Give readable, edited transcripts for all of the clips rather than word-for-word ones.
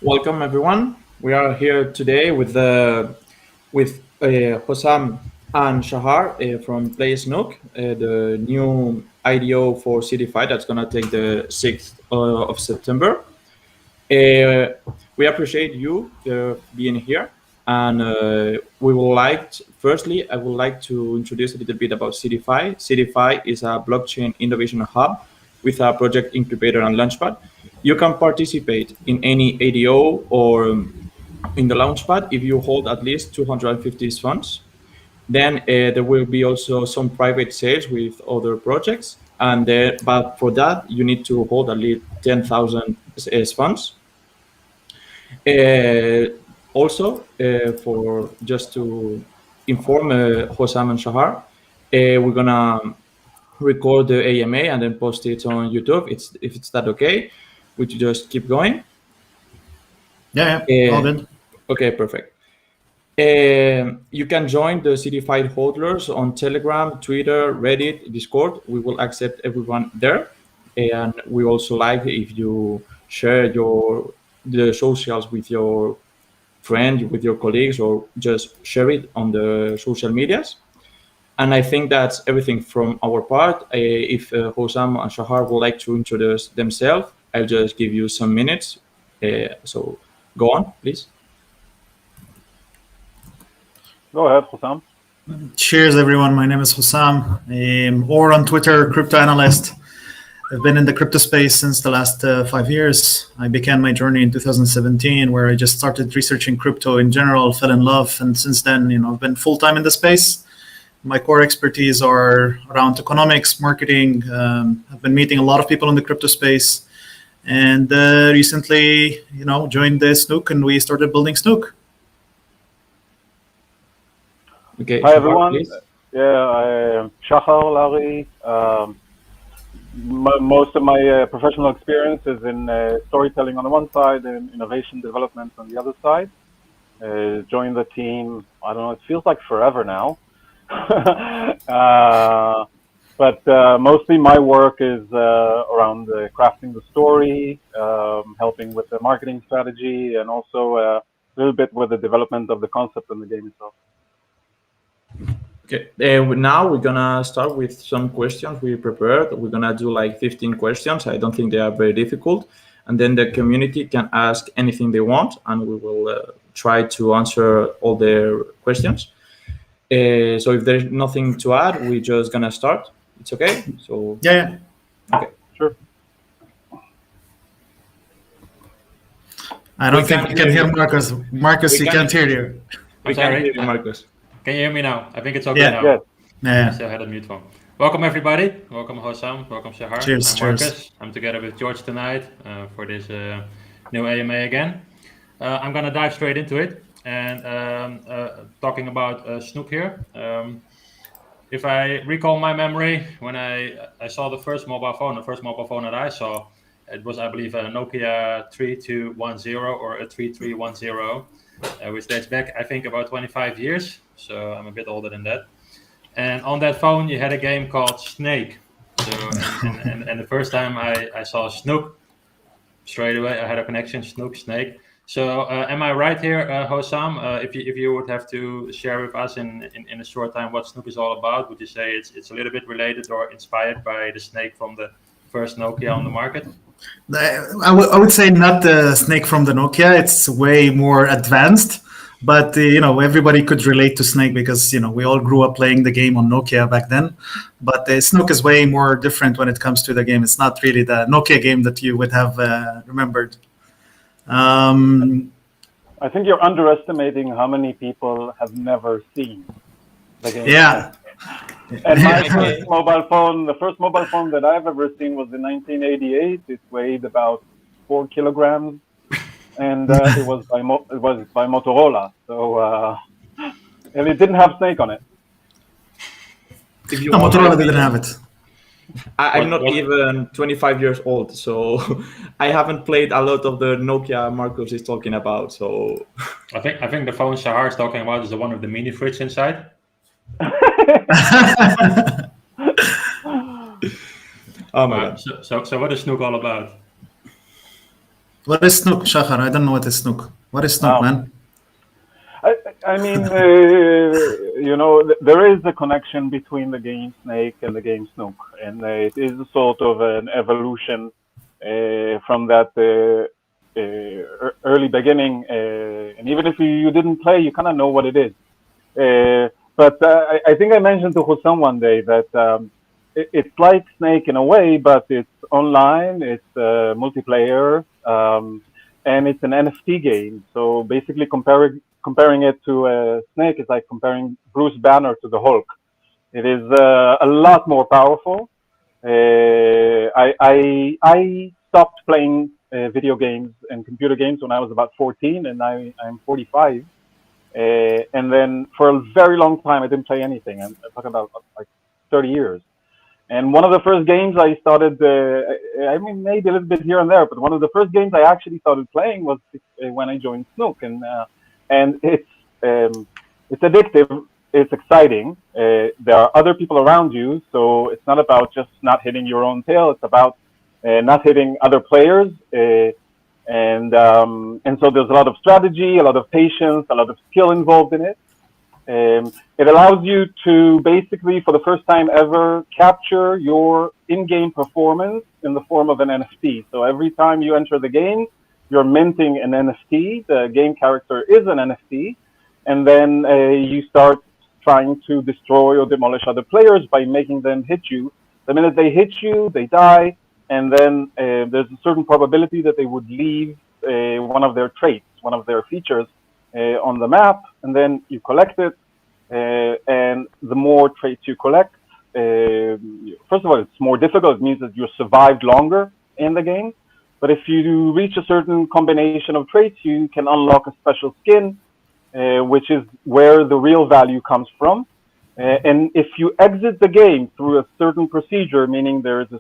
Welcome everyone. We are here today with Hosam and Shahar from Play Snook, the new IDO for Seedify that's gonna take the 6th of September. We appreciate you being here, and we would firstly, I would like to introduce a little bit about Seedify. Seedify is a blockchain innovation hub with a project incubator and launchpad. You can participate in any ADO or in the launchpad if you hold at least 250 funds. Then there will be also some private sales with other projects, and but for that you need to hold at least 10,000 funds. Also, for just to inform Hosam and Shahar, we're gonna record the AMA and then post it on YouTube. If it's that okay, we just keep going. Yeah, all good. Okay, perfect. You can join the Seedify HODLers on Telegram, Twitter, Reddit, Discord. We will accept everyone there, and we also like if you share the socials with your friends, with your colleagues, or just share it on the social medias. And I think that's everything from our part. If Hosam and Shahar would like to introduce themselves, I'll just give you some minutes. So go on, please. Go ahead, Hosam. Cheers, everyone. My name is Hussam, or on Twitter, crypto analyst. I've been in the crypto space since the last 5 years. I began my journey in 2017, where I just started researching crypto in general, fell in love, and since then, I've been full-time in the space. My core expertise are around economics, marketing. I've been meeting a lot of people in the crypto space, and recently, joined the Snook, and we started building Snook. Okay. Hi, Shahar, everyone. please. Yeah, I am Shahar Lari. Most of my professional experience is in storytelling on the one side and innovation development on the other side. Joined the team, I don't know, it feels like forever now. But mostly my work is around crafting the story, helping with the marketing strategy, and also a little bit with the development of the concept and the game itself. Okay. Now we're gonna start with some questions we prepared. We're gonna do like 15 questions. I don't think they are very difficult, and then the community can ask anything they want, and we will try to answer all their questions. So if there's nothing to add, we're just gonna start. It's okay. So Yeah. okay. Sure. I don't We think can't we can hear hear you. Marcus. Marcus, We he can't- can't hear you. We Sorry. can hear you, Marcus. Can you hear me now? I think it's okay Yeah. now. Yes. I Yeah. still had a mute phone. Welcome everybody. Welcome Hosam. Welcome Shahar. Cheers, I'm cheers. Marcus. I'm together with George tonight for this new AMA again. I'm gonna dive straight into it and talking about Snook here. If I recall my memory, when I saw the first mobile phone that I saw, it was, I believe, a Nokia 3210 or a 3310, which dates back, I think, about 25 years. So I'm a bit older than that. And on that phone, you had a game called Snake. So, and the first time I saw Snook, straight away I had a connection, Snook, Snake. So am I right here, Hosam? If you would have to share with us in a short time what Snook is all about, would you say it's a little bit related or inspired by the Snake from the first Nokia on the market? I would say not the Snake from the Nokia. It's way more advanced. But everybody could relate to Snake because we all grew up playing the game on Nokia back then. But Snook is way more different when it comes to the game. It's not really the Nokia game that you would have remembered. I think you're underestimating how many people have never seen the game. Yeah. And my the first mobile phone that I've ever seen was in 1988. It weighed about 4 kilograms. And it was by Motorola. So and it didn't have Snake on it. No, Motorola didn't have it. I'm not even 25 years old, so I haven't played a lot of the Nokia Marcus is talking about. So I think the phone Shahar is talking about is the one with the mini fridge inside. Oh my god. So what is Snook all about? What is Snook, Shahar? I don't know what is Snook. What is Snook, Oh. man? I mean, there is a connection between the game Snake and the game Snook, and it is a sort of an evolution from that early beginning. And even if you didn't play, you kind of know what it is. But I think I mentioned to Hosam one day that it's like Snake in a way, but it's online, it's multiplayer, and it's an NFT game. So basically, comparing it to Snake is like comparing Bruce Banner to the Hulk. It is a lot more powerful. I stopped playing video games and computer games when I was about 14, and I'm 45. And then for a very long time, I didn't play anything. I'm talking about like 30 years. And one of the first games I started, I mean, maybe a little bit here and there, but one of the first games I actually started playing was when I joined Snook. And it's addictive. It's exciting. There are other people around you, so it's not about just not hitting your own tail. It's about not hitting other players. And so there's a lot of strategy, a lot of patience, a lot of skill involved in it. It allows you to basically, for the first time ever, capture your in-game performance in the form of an NFT. So every time you enter the game, you're minting an NFT. The game character is an NFT. And then you start trying to destroy or demolish other players by making them hit you. The minute they hit you, they die. And then there's a certain probability that they would leave one of their traits, one of their features on the map, and then you collect it. And the more traits you collect, first of all, it's more difficult. It means that you survived longer in the game. But if you reach a certain combination of traits, you can unlock a special skin, which is where the real value comes from. And if you exit the game through a certain procedure, meaning there's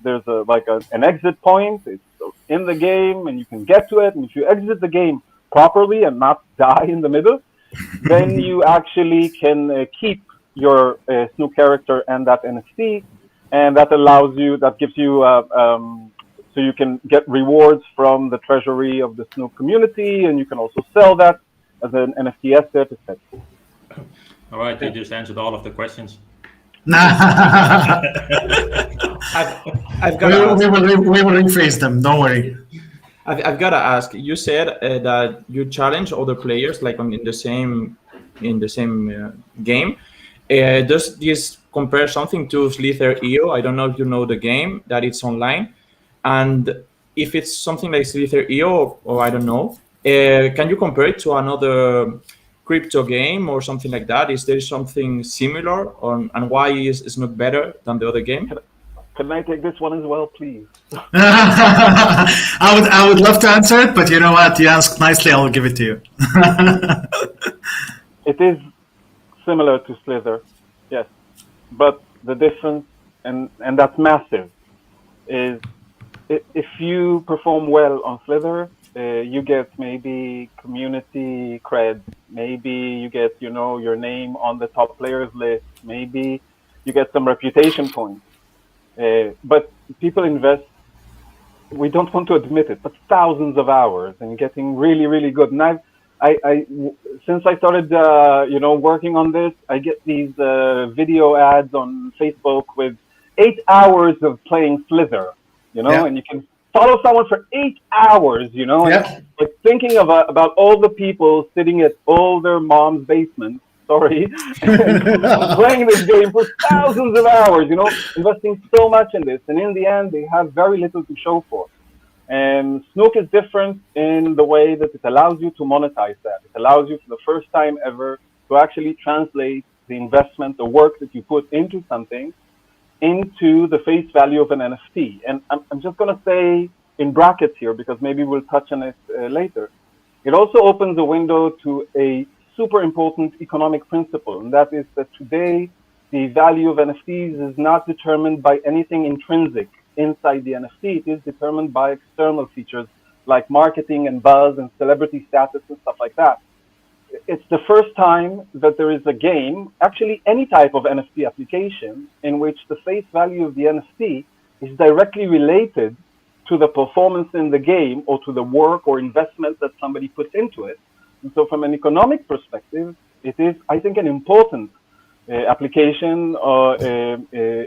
an exit point, it's in the game and you can get to it. And if you exit the game properly and not die in the middle, then you actually can keep your Snook character and that NFT, and that allows you, that gives you, so you can get rewards from the treasury of the Snook community, and you can also sell that as an NFT asset, etc. All right, you just answered all of the questions. I've got. We will rephrase them. Don't worry. I've got to ask. You said that you challenge other players, like in the same game. Does this compare something to Slither.io? I don't know if you know the game, that it's online, and if it's something like Slither.io, or I don't know, can you compare it to another crypto game or something like that? Is there something similar, and why is Snook better than the other game? Can I take this one as well, please? I would love to answer it, but you know what? You asked nicely. I will give it to you. It is similar to Slither, yes, but the difference, and that's massive, is if you perform well on Slither, you get maybe community cred, maybe you get your name on the top players list, maybe you get some reputation points. But people invest, we don't want to admit it, but thousands of hours in getting really, really good. And since I started, working on this, I get these video ads on Facebook with 8 hours of playing Slither, and you can follow someone for 8 hours, and like thinking about all the people sitting at all their mom's basements, playing this game for thousands of hours, investing so much in this, and in the end, they have very little to show for. And Snook is different in the way that it allows you to monetize that. It allows you for the first time ever to actually translate the investment, the work that you put into something, into the face value of an NFT. And I'm just going to say in brackets here, because maybe we'll touch on it later. It also opens a window to a super important economic principle, and that is that today the value of NFTs is not determined by anything intrinsic inside the NFT. It is determined by external features like marketing and buzz and celebrity status and stuff like that. It's the first time that there is a game, actually any type of NFT application, in which the face value of the NFT is directly related to the performance in the game or to the work or investment that somebody puts into it. And so from an economic perspective, it is, I think, an important application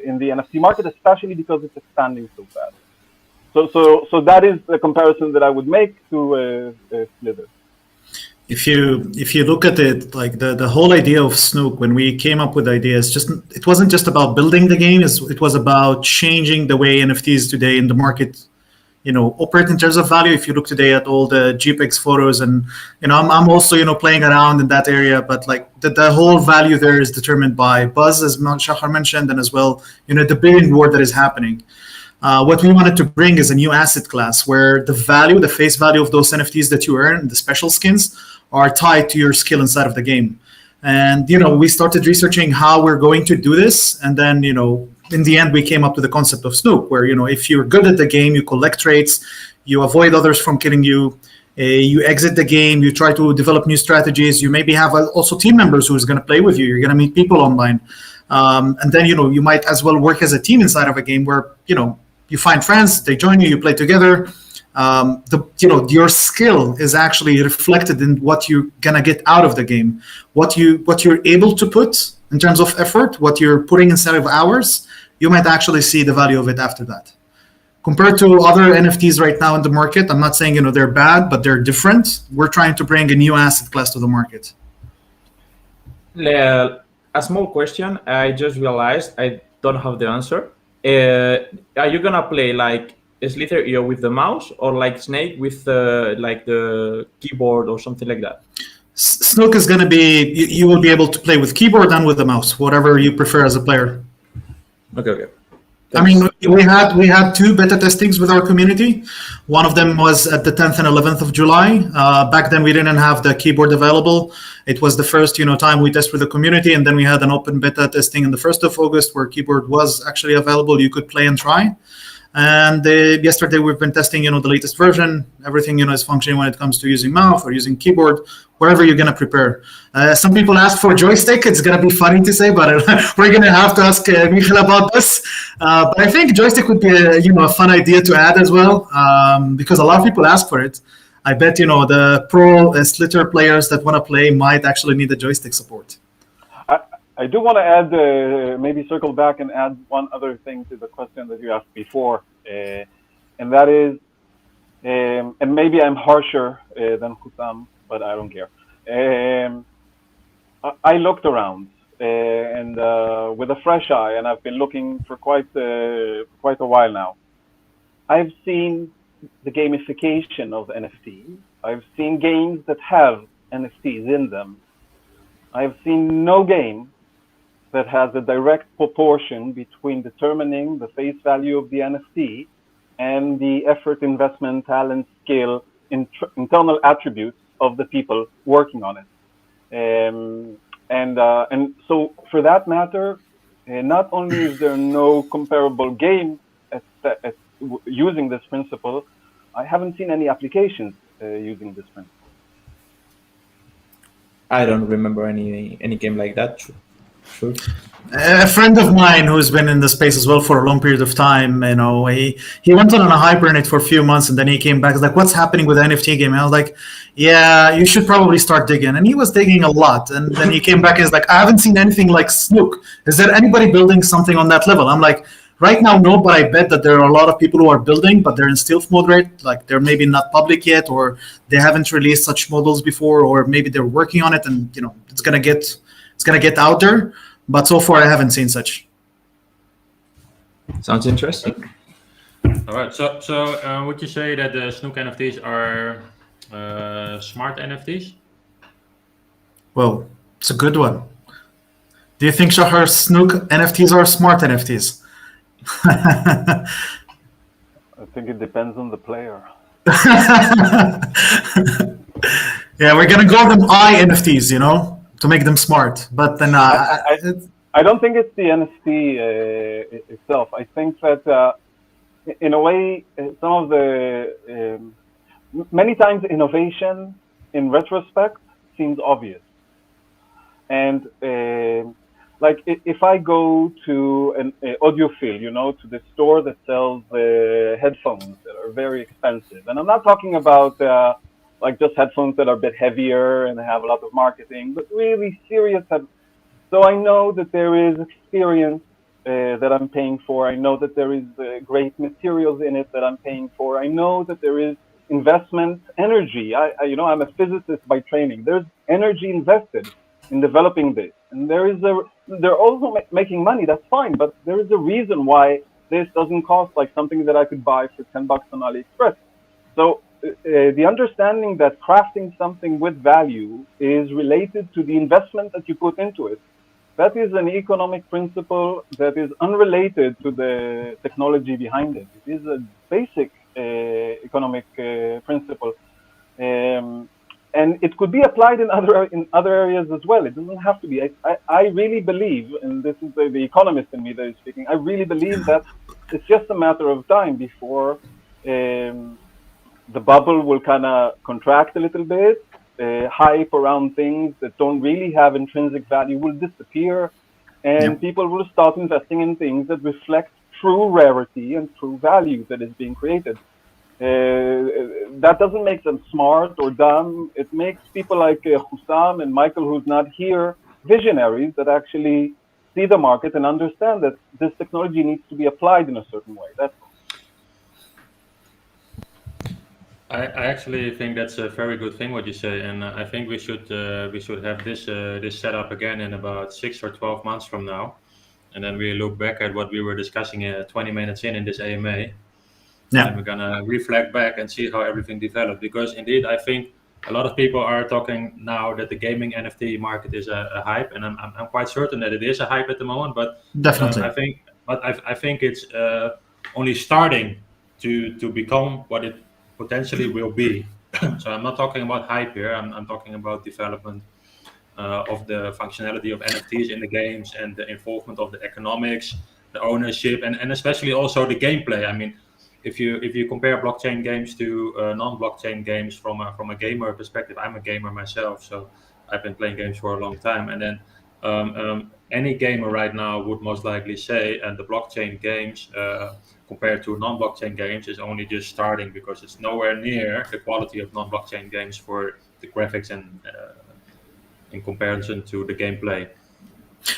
in the NFT market, especially because it's expanding so fast. So that is the comparison that I would make to Slither. If you look at it, like the whole idea of Snook, when we came up with ideas, it wasn't just about building the game. It was about changing the way NFTs today in the market, operate in terms of value. If you look today at all the JPEGs photos, and I'm also playing around in that area, but like the whole value there is determined by buzz, as Shahar mentioned, and as well the bidding war that is happening. What we wanted to bring is a new asset class where the face value of those NFTs that you earn, the special skins, are tied to your skill inside of the game. And we started researching how we're going to do this, and then in the end we came up with the concept of Snook, where if you're good at the game, you collect traits, you avoid others from killing you, you exit the game, you try to develop new strategies, you maybe have also team members who's going to play with you, you're going to meet people online, and then you might as well work as a team inside of a game where you find friends, they join you, you play together. Your skill is actually reflected in what you're gonna get out of the game, what you're able to put in terms of effort, what you're putting inside of hours. You might actually see the value of it after that. Compared to other NFTs right now in the market, I'm not saying they're bad, but they're different. We're trying to bring a new asset class to the market. A small question. I just realized I don't have the answer. Are you gonna play like Slither with the mouse, or like Snake with like the keyboard or something like that? Snook is gonna be, you will be able to play with keyboard and with the mouse, whatever you prefer as a player. Okay. I mean, we had two beta testings with our community. One of them was at the 10th and 11th of July. Back then, we didn't have the keyboard available. It was the first time we test with the community, and then we had an open beta testing on the 1st of August where keyboard was actually available. You could play and try. And yesterday we've been testing, the latest version. Everything, is functioning when it comes to using mouse or using keyboard, wherever you're gonna prepare. Some people ask for joystick. It's gonna be funny to say, but we're gonna have to ask Michael about this. But I think joystick would be a fun idea to add as well, because a lot of people ask for it. I bet the pro Slither players that want to play might actually need the joystick support. I do want to add, maybe circle back and add one other thing to the question that you asked before, and that is, and maybe I'm harsher than Hosam, but I don't care. I looked around and with a fresh eye, and I've been looking for quite a while now. I've seen the gamification of NFTs. I've seen games that have NFTs in them. I've seen no game that has a direct proportion between determining the face value of the NFT and the effort, investment, talent, skill, internal attributes of the people working on it. And so for that matter, not only is there no comparable game using this principle, I haven't seen any applications using this principle. I don't remember any game like that. Sure. A friend of mine who's been in the space as well for a long period of time, he went on a hibernate for a few months, and then he came back. He's like, "What's happening with the NFT game?" And I was like, "Yeah, you should probably start digging." And he was digging a lot, and then he came back and he's like, "I haven't seen anything like Snook. Is there anybody building something on that level?" I'm like, right now, no, but I bet that there are a lot of people who are building, but they're in stealth mode, right? Like they're maybe not public yet, or they haven't released such models before, or maybe they're working on it, and it's gonna get out there. But so far, I haven't seen such. Sounds interesting. All right. So would you say that the Snook NFTs are smart NFTs? Well, it's a good one. Do you think Shahar Snook NFTs are smart NFTs? I think it depends on the player. Yeah, we're gonna call them NFTs, to make them smart. But then I don't think it's the NFT itself. I think that in a way, some of the many times innovation in retrospect seems obvious, and like if I go to an audiophile, to the store that sells headphones that are very expensive, and I'm not talking about like just headphones that are a bit heavier and have a lot of marketing, but really serious headphones. So I know that there is experience that I'm paying for. I know that there is great materials in it that I'm paying for. I know that there is investment energy. I'm a physicist by training. There's energy invested in developing this, and they're also making money. That's fine, but there is a reason why this doesn't cost like something that I could buy for $10 on AliExpress. So the understanding that crafting something with value is related to the investment that you put into it. That is an economic principle that is unrelated to the technology behind it. It is a basic economic principle, and it could be applied in other areas as well. It doesn't have to be. I really believe, and this is the economist in me that is speaking. I really believe that it's just a matter of time before the bubble will kind of contract a little bit. Hype around things that don't really have intrinsic value will disappear, and people will start investing in things that reflect true rarity and true value that is being created. That doesn't make them smart or dumb. It makes people like Hussam and Michael, who's not here, visionaries that actually see the market and understand that this technology needs to be applied in a certain way. That's I actually think that's a very good thing what you say, and I think we should have this set up again in about 6 or 12 months from now, and then we look back at what we were discussing 20 minutes in this AMA, and we're gonna reflect back and see how everything developed. Because indeed, I think a lot of people are talking now that the gaming NFT market is a hype, and I'm quite certain that it is a hype at the moment. But Definitely. I think it's only starting to become what it potentially will be. So I'm not talking about hype here. I'm talking about development of the functionality of NFTs in the games and the involvement of the economics, the ownership, and especially also the gameplay. I mean, if you compare blockchain games to non-blockchain games from a gamer perspective, I'm a gamer myself, so I've been playing games for a long time. And then any gamer right now would most likely say, and the blockchain games compared to non-blockchain games is only just starting, because it's nowhere near the quality of non-blockchain games for the graphics and in comparison to the gameplay.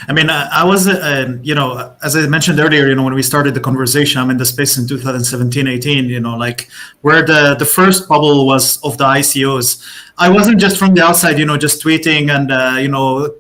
I mean, I was, as I mentioned earlier, when we started the conversation, I'm in the space in 2017, 18, like where the first bubble was of the ICOs. I wasn't just from the outside, just tweeting and,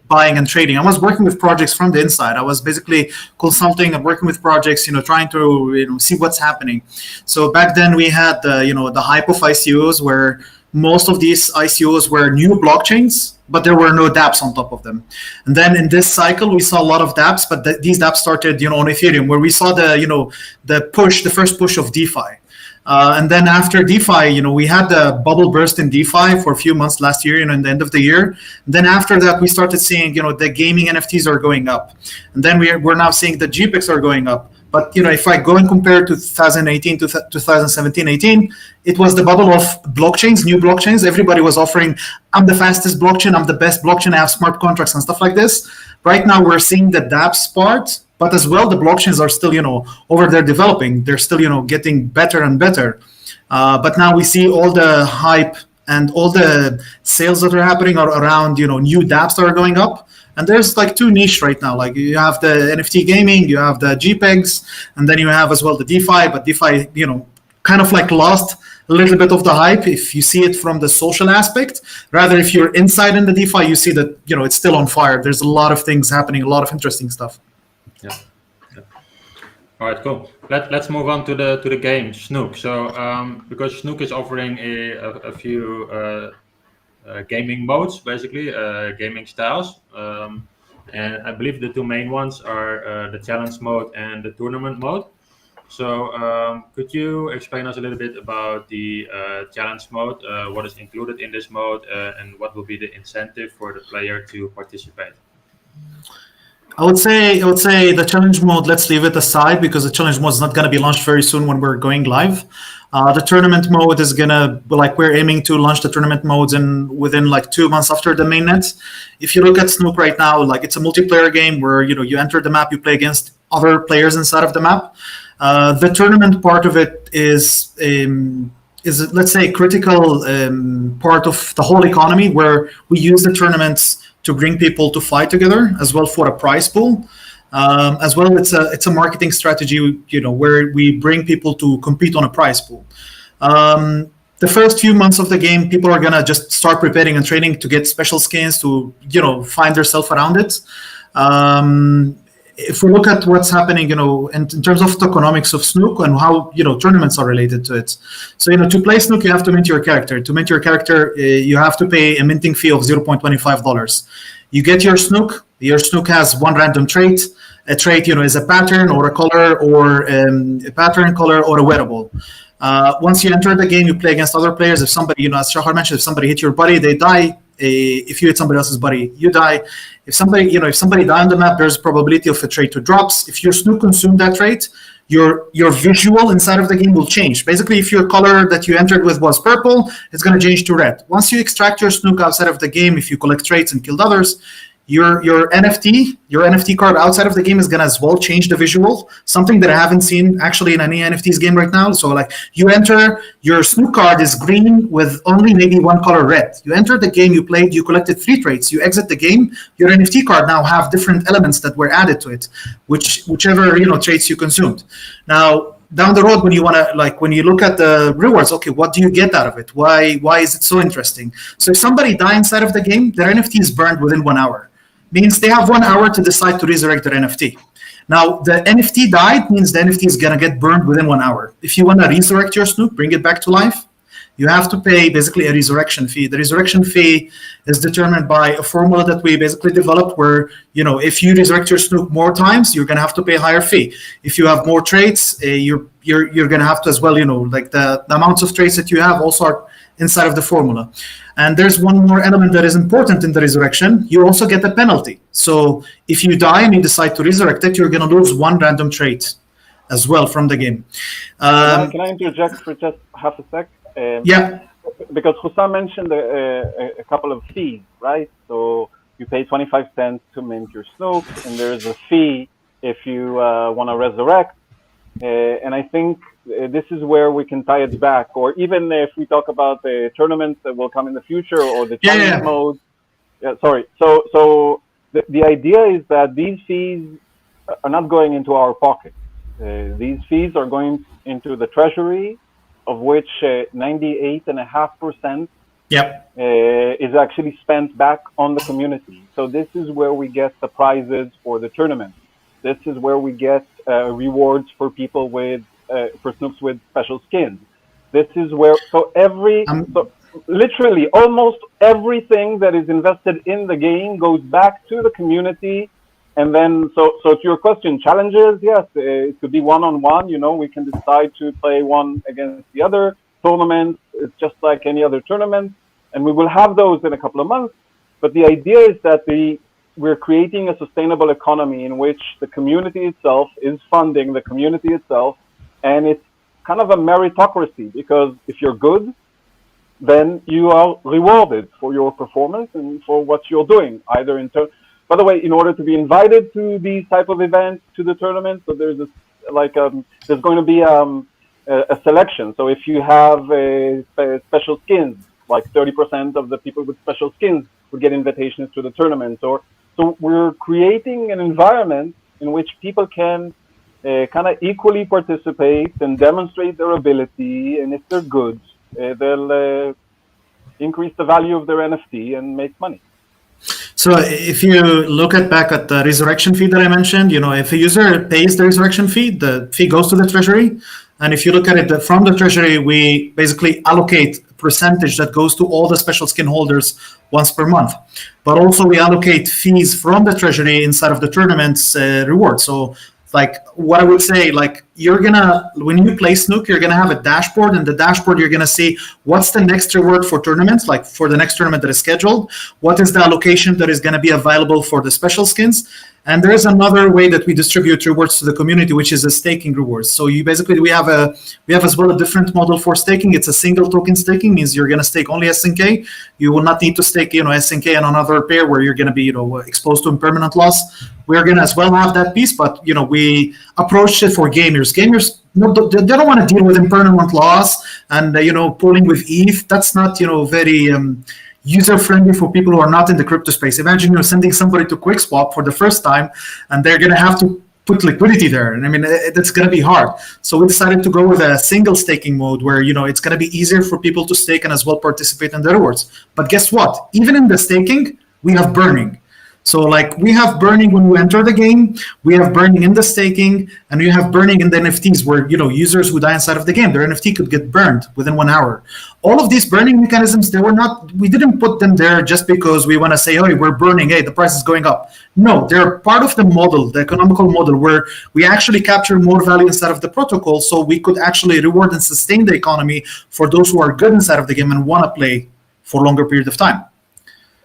buying and trading. I was working with projects from the inside. I was basically consulting and working with projects, trying to, see what's happening. So back then we had, the hype of ICOs where most of these ICOs were new blockchains, but there were no dApps on top of them. And then in this cycle, we saw a lot of dApps, but these dApps started, on Ethereum, where we saw the first push of DeFi. And then after DeFi, we had the bubble burst in DeFi for a few months last year, in the end of the year. And then after that, we started seeing, the gaming NFTs are going up. And then we're now seeing the GPEX are going up. But if I go and compare 2018 to 2017, 18, it was the bubble of blockchains, new blockchains. Everybody was offering, I'm the fastest blockchain, I'm the best blockchain, I have smart contracts and stuff like this. Right now, we're seeing the dApps part, but as well, the blockchains are still, over there developing. They're still, getting better and better. But now we see all the hype and all the sales that are happening are around, new dApps that are going up. And there's like two niche right now. Like you have the NFT gaming, you have the JPEGs, and then you have as well the DeFi. But DeFi, kind of like lost a little bit of the hype if you see it from the social aspect. Rather, if you're inside in the DeFi, you see that it's still on fire. There's a lot of things happening, a lot of interesting stuff. Yeah. All right, cool. Let's move on to the game Snook. So because Snook is offering a few gaming modes, basically gaming styles, and I believe the two main ones are the challenge mode and the tournament mode. So could you explain us a little bit about the challenge mode, what is included in this mode, and what will be the incentive for the player to participate? I would say the challenge mode, let's leave it aside because the challenge mode is not going to be launched very soon when we're going live. The tournament mode is gonna, like, we're aiming to launch the tournament modes within like 2 months after the mainnet. If you look at Snook right now, like, it's a multiplayer game where you enter the map, you play against other players inside of the map. The tournament part of it is let's say a critical part of the whole economy, where we use the tournaments to bring people to fight together, as well for a prize pool. As well, it's a marketing strategy, where we bring people to compete on a prize pool. The first few months of the game, people are gonna just start preparing and training to get special skins to find themselves around it. If we look at what's happening, in terms of the economics of Snook and how tournaments are related to it. So to play Snook, you have to mint your character. To mint your character, you have to pay a minting fee of $0.25. You get your Snook. Your Snook has one random trait. A trait, is a pattern or a color, or a pattern, color, or a wearable. Once you enter the game, you play against other players. If somebody, as Shahar mentioned, if somebody hit your buddy, they die. If you hit somebody else's buddy, you die. If somebody die on the map, there's a probability of a trait to drops. If your Snook consumed that trait, your visual inside of the game will change. Basically, if your color that you entered with was purple, it's going to change to red. Once you extract your Snook outside of the game, if you collect traits and killed others, your NFT card outside of the game is gonna as well change the visual, something that I haven't seen actually in any NFTs game right now. So like, you enter, your Snook card is green with only maybe one color red. You enter the game, you played, you collected 3 traits, you exit the game, your NFT card now have different elements that were added to it, whichever traits you consumed. Now, down the road, when you look at the rewards, okay, what do you get out of it? Why is it so interesting? So if somebody dies inside of the game, their NFT is burned within 1 hour. Means they have 1 hour to decide to resurrect their NFT. Now, the NFT died means the NFT is gonna get burned within 1 hour. If you wanna resurrect your Snook, bring it back to life, you have to pay basically a resurrection fee. The resurrection fee is determined by a formula that we basically developed where, if you resurrect your Snook more times, you're going to have to pay a higher fee. If you have more traits, you're going to have to as well, like the amounts of traits that you have also are inside of the formula. And there's one more element that is important in the resurrection. You also get a penalty. So if you die and you decide to resurrect it, you're going to lose 1 random trait as well from the game. Can I interject for just half a sec? Yeah. Because Hosam mentioned a couple of fees, right? So you pay 25 cents to mint your Snook, and there's a fee if you want to resurrect. And I think this is where we can tie it back, or even if we talk about the tournaments that will come in the future, or the challenge mode. Yeah, sorry. So the idea is that these fees are not going into our pocket. These fees are going into the treasury, of which 98.5% is actually spent back on the community. So this is where we get the prizes for the tournament. This is where we get rewards for people for Snooks with special skins. This is where, so literally almost everything that is invested in the game goes back to the community. And then, so to your question, challenges, yes, it could be one-on-one, we can decide to play one against the other. Tournaments, it's just like any other tournament, and we will have those in a couple of months. But the idea is that we're creating a sustainable economy in which the community itself is funding the community itself, and it's kind of a meritocracy, because if you're good, then you are rewarded for your performance and for what you're doing, either in terms. By the way, in order to be invited to these type of events, to the tournament, so there's there's going to be a selection. So if you have special skins, like 30% of the people with special skins would get invitations to the tournament. So we're creating an environment in which people can kind of equally participate and demonstrate their ability, and if they're good, they'll increase the value of their NFT and make money. So if you look back at the resurrection fee that I mentioned, if a user pays the resurrection fee, the fee goes to the treasury. And if you look at it from the treasury, we basically allocate a percentage that goes to all the special skin holders once per month. But also we allocate fees from the treasury inside of the tournament's reward. So like what I would say, like when you play Snook, you're gonna have a dashboard, and the dashboard you're gonna see what's the next reward for tournaments, like for the next tournament that is scheduled, what is the allocation that is gonna be available for the special skins. And there is another way that we distribute rewards to the community, which is a staking rewards. So we have as well a different model for staking. It's a single token staking, means you're gonna stake only SNK. You will not need to stake, SNK and another pair where you're gonna be, exposed to impermanent loss. We're gonna as well have that piece, but we approached it for gamers. Gamers, they don't want to deal with impermanent loss and pulling with ETH. That's not very user friendly for people who are not in the crypto space. Imagine sending somebody to QuickSwap for the first time, and they're gonna have to put liquidity there, and I mean that's gonna be hard. So we decided to go with a single staking mode where it's gonna be easier for people to stake and as well participate in the rewards. But guess what? Even in the staking, we have burning. So like we have burning when we enter the game, we have burning in the staking, and we have burning in the NFTs where users who die inside of the game, their NFT could get burned within 1 hour. All of these burning mechanisms, we didn't put them there just because we want to say, oh, we're burning, hey, the price is going up. No, they're part of the model, the economical model, where we actually capture more value inside of the protocol, so we could actually reward and sustain the economy for those who are good inside of the game and want to play for a longer period of time.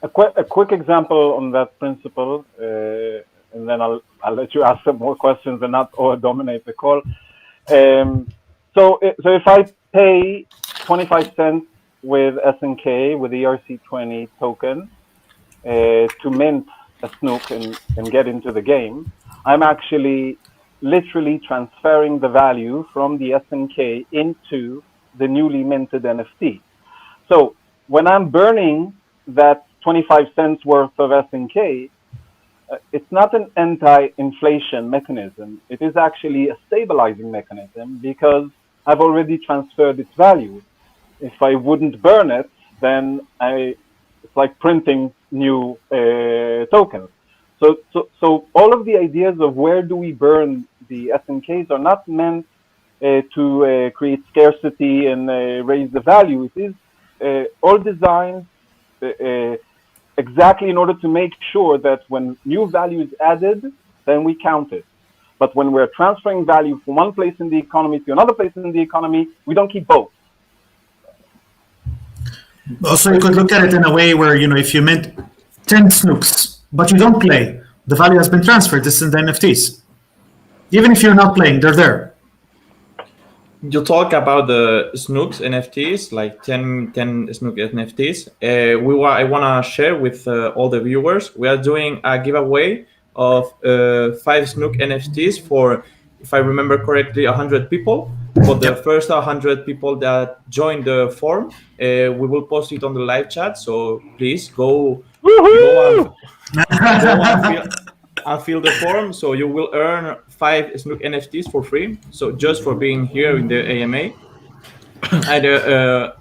A quick example on that principle, and then I'll let you ask some more questions and not dominate the call. So if I pay 25 cents with SNK, with the ERC20 token, to mint a Snook and get into the game, I'm actually literally transferring the value from the SNK into the newly minted NFT. So when I'm burning that 25 cents worth of SNK, it's not an anti-inflation mechanism. It is actually a stabilizing mechanism because I've already transferred its value. If I wouldn't burn it, then it's like printing new tokens. So all of the ideas of where do we burn the SNKs are not meant to create scarcity and raise the value. It is all designed exactly in order to make sure that when new value is added, then we count it. But when we're transferring value from one place in the economy to another place in the economy, we don't keep both. Also, you could look at it in a way where, if you mint 10 Snooks, but you don't play, the value has been transferred. This is in the NFTs. Even if you're not playing, they're there. You talk about the Snooks NFTs, like 10 Snook NFTs. I want to share with all the viewers. We are doing a giveaway of 5 Snook NFTs for, if I remember correctly, 100 people. For the first 100 people that join the form, we will post it on the live chat. So please go and fill the form. So you will earn 5 Snook NFTs for free. So just for being here in the AMA. And the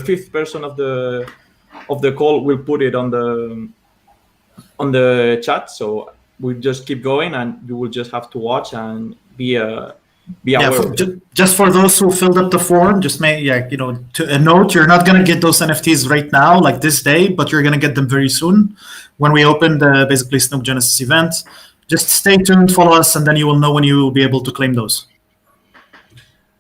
5th person of the call will put it on the chat. So we just keep going, and you will just have to watch and be aware. Just for those who filled up the form, just to a note, you're not gonna get those NFTs right now, like this day, but you're gonna get them very soon when we open the basically Snook Genesis event. Just stay tuned, follow us, and then you will know when you will be able to claim those.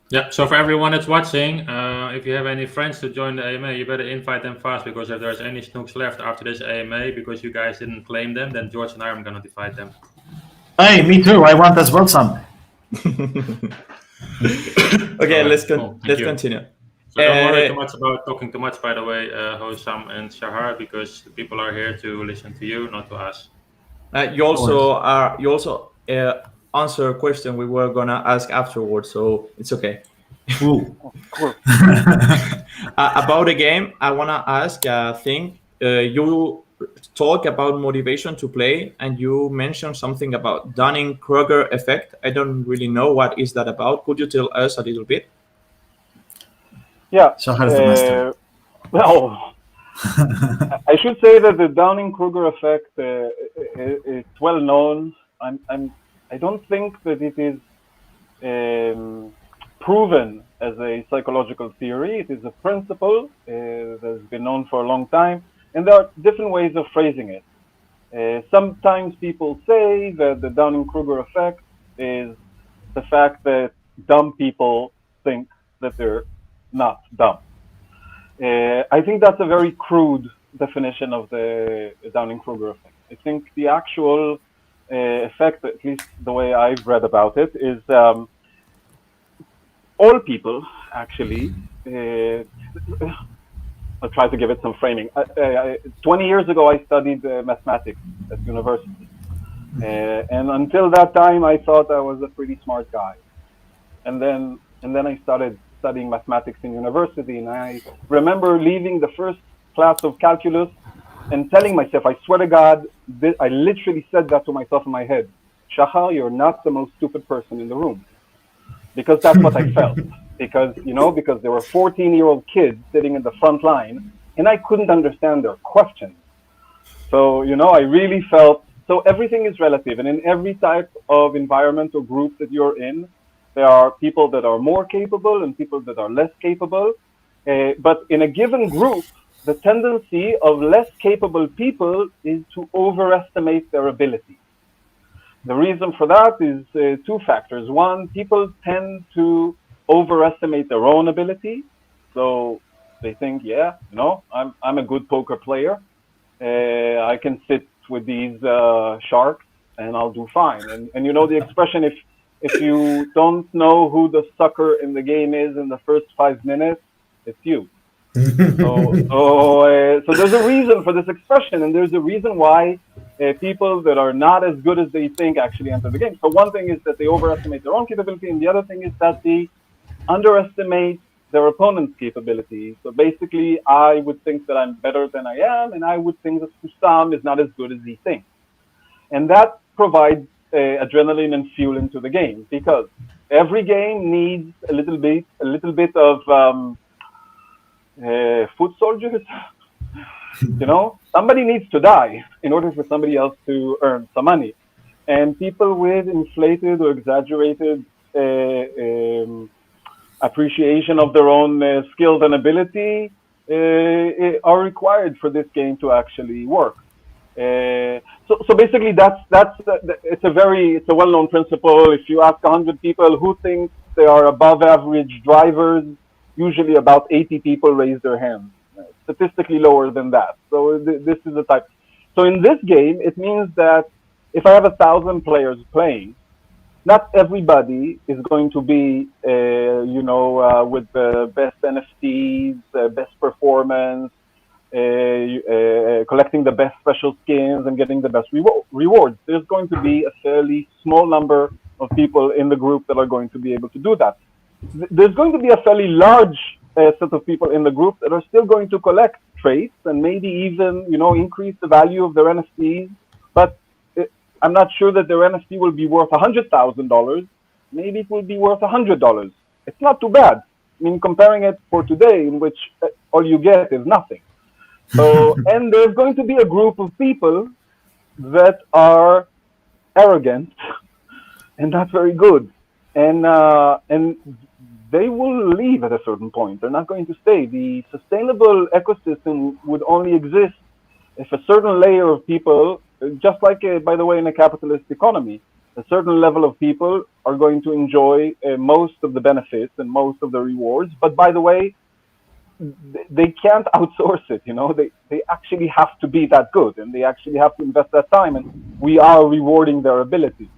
Yeah, so for everyone that's watching, if you have any friends to join the AMA, you better invite them fast, because if there's any Snooks left after this AMA, because you guys didn't claim them, then George and I are going to divide them. Hey, me too. I want as well some. Okay, let's continue. So don't worry talking too much, by the way, Hosam and Shahar, because the people are here to listen to you, not to us. You also answer a question we were gonna ask afterwards, so it's okay. About the game, I wanna ask a thing. You talk about motivation to play, and you mentioned something about Dunning-Kruger effect. I don't really know what is that about. Could you tell us a little bit? Yeah. Shahar's the master. Well, I should say that the Dunning-Kruger effect is well known. I don't think that it is proven as a psychological theory. It is a principle that has been known for a long time, and there are different ways of phrasing it. Sometimes people say that the Dunning-Kruger effect is the fact that dumb people think that they're not dumb. I think that's a very crude definition of the Dunning-Kruger effect. I think the actual effect, at least the way I've read about it, is all people actually. I'll try to give it some framing. 20 years ago, I studied mathematics at university. And until that time, I thought I was a pretty smart guy. And then I started studying mathematics in university. And I remember leaving the first class of calculus and telling myself, I swear to God, I literally said that to myself in my head. Shahar, you're not the most stupid person in the room. Because that's what I felt. Because there were 14-year-old kids sitting in the front line, and I couldn't understand their questions. So, I really felt, so everything is relative. And in every type of environment or group that you're in, there are people that are more capable and people that are less capable. But in a given group, the tendency of less capable people is to overestimate their ability. The reason for that is two factors. One, people tend to overestimate their own ability. So they think, I'm a good poker player. I can sit with these sharks and I'll do fine. And the expression, if you don't know who the sucker in the game is in the first 5 minutes, it's you. So there's a reason for this expression, and there's a reason why people that are not as good as they think actually enter the game. So one thing is that they overestimate their own capability, and the other thing is that they underestimate their opponent's capability. So basically, I would think that I'm better than I am, and I would think that Hussam is not as good as he thinks. And that provides adrenaline and fuel into the game, because every game needs a little bit of foot soldiers. Somebody needs to die in order for somebody else to earn some money. And people with inflated or exaggerated appreciation of their own skills and ability are required for this game to actually work. So basically, it's a well-known principle. If you ask 100 people who think they are above average drivers, usually about 80 people raise their hands. Statistically lower than that. So this is the type. So in this game, it means that if I have 1,000 players playing, not everybody is going to be, with the best NFTs, best performance, collecting the best special skins and getting the best rewards. There's going to be a fairly small number of people in the group that are going to be able to do that. There's going to be a fairly large set of people in the group that are still going to collect traits and maybe even, increase the value of their NFTs. But I'm not sure that their NFT will be worth $100,000. Maybe it will be worth $100. It's not too bad. I mean, comparing it for today, in which all you get is nothing. So, and there's going to be a group of people that are arrogant and not very good. And they will leave at a certain point. They're not going to stay. The sustainable ecosystem would only exist if a certain layer of people, just like, by the way, in a capitalist economy, a certain level of people are going to enjoy most of the benefits and most of the rewards. But by the way, they can't outsource it. They actually have to be that good, and they actually have to invest that time. And we are rewarding their ability.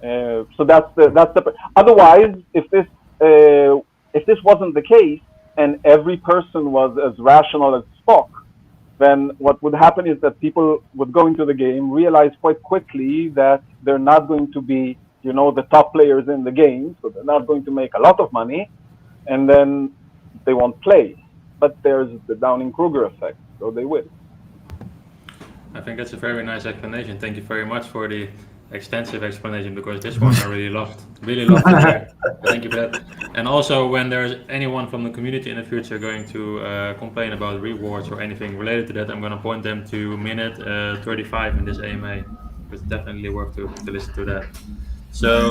So that's the. Otherwise, if this wasn't the case and every person was as rational as Spock, then what would happen is that people would go into the game, realize quite quickly that they're not going to be, the top players in the game, so they're not going to make a lot of money, and then they won't play. But there's the Dunning-Kruger effect, so they will. I think that's a very nice explanation. Thank you very much for the extensive explanation, because this one I really loved to hear. Thank you for that. And also, when there's anyone from the community in the future going to complain about rewards or anything related to that, I'm going to point them to minute 35 in this AMA. It's definitely worth to listen to that. So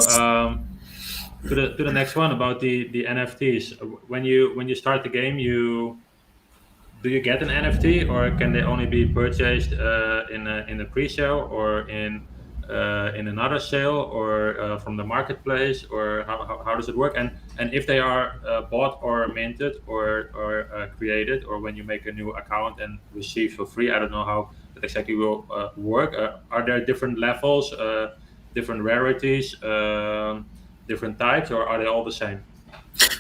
to the next one about the NFTs. When you start the game, do you get an NFT, or can they only be purchased in a pre-show or in in another sale, or from the marketplace, or how does it work? And if they are bought or minted or created, or when you make a new account and receive for free, I don't know how that exactly will work. Are there different levels, different rarities, different types, or are they all the same?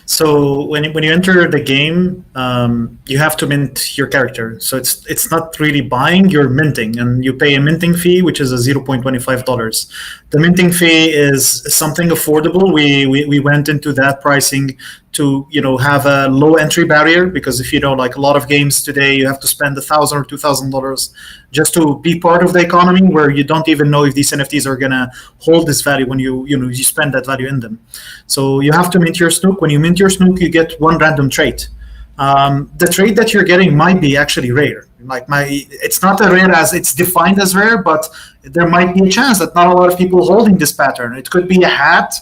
So when you enter the game, you have to mint your character. So it's not really buying, you're minting, and you pay a minting fee, which is a $0.25. The minting fee is something affordable. We went into that pricing to have a low entry barrier, because if like a lot of games today, you have to spend $1,000 or $2,000 just to be part of the economy, where you don't even know if these NFTs are gonna hold this value when you spend that value in them. So you have to mint your Snook. When you mint your Snook, you get one random trait. The trait that you're getting might be actually rare. It's not a rare as it's defined as rare, but there might be a chance that not a lot of people holding this pattern. It could be a hat.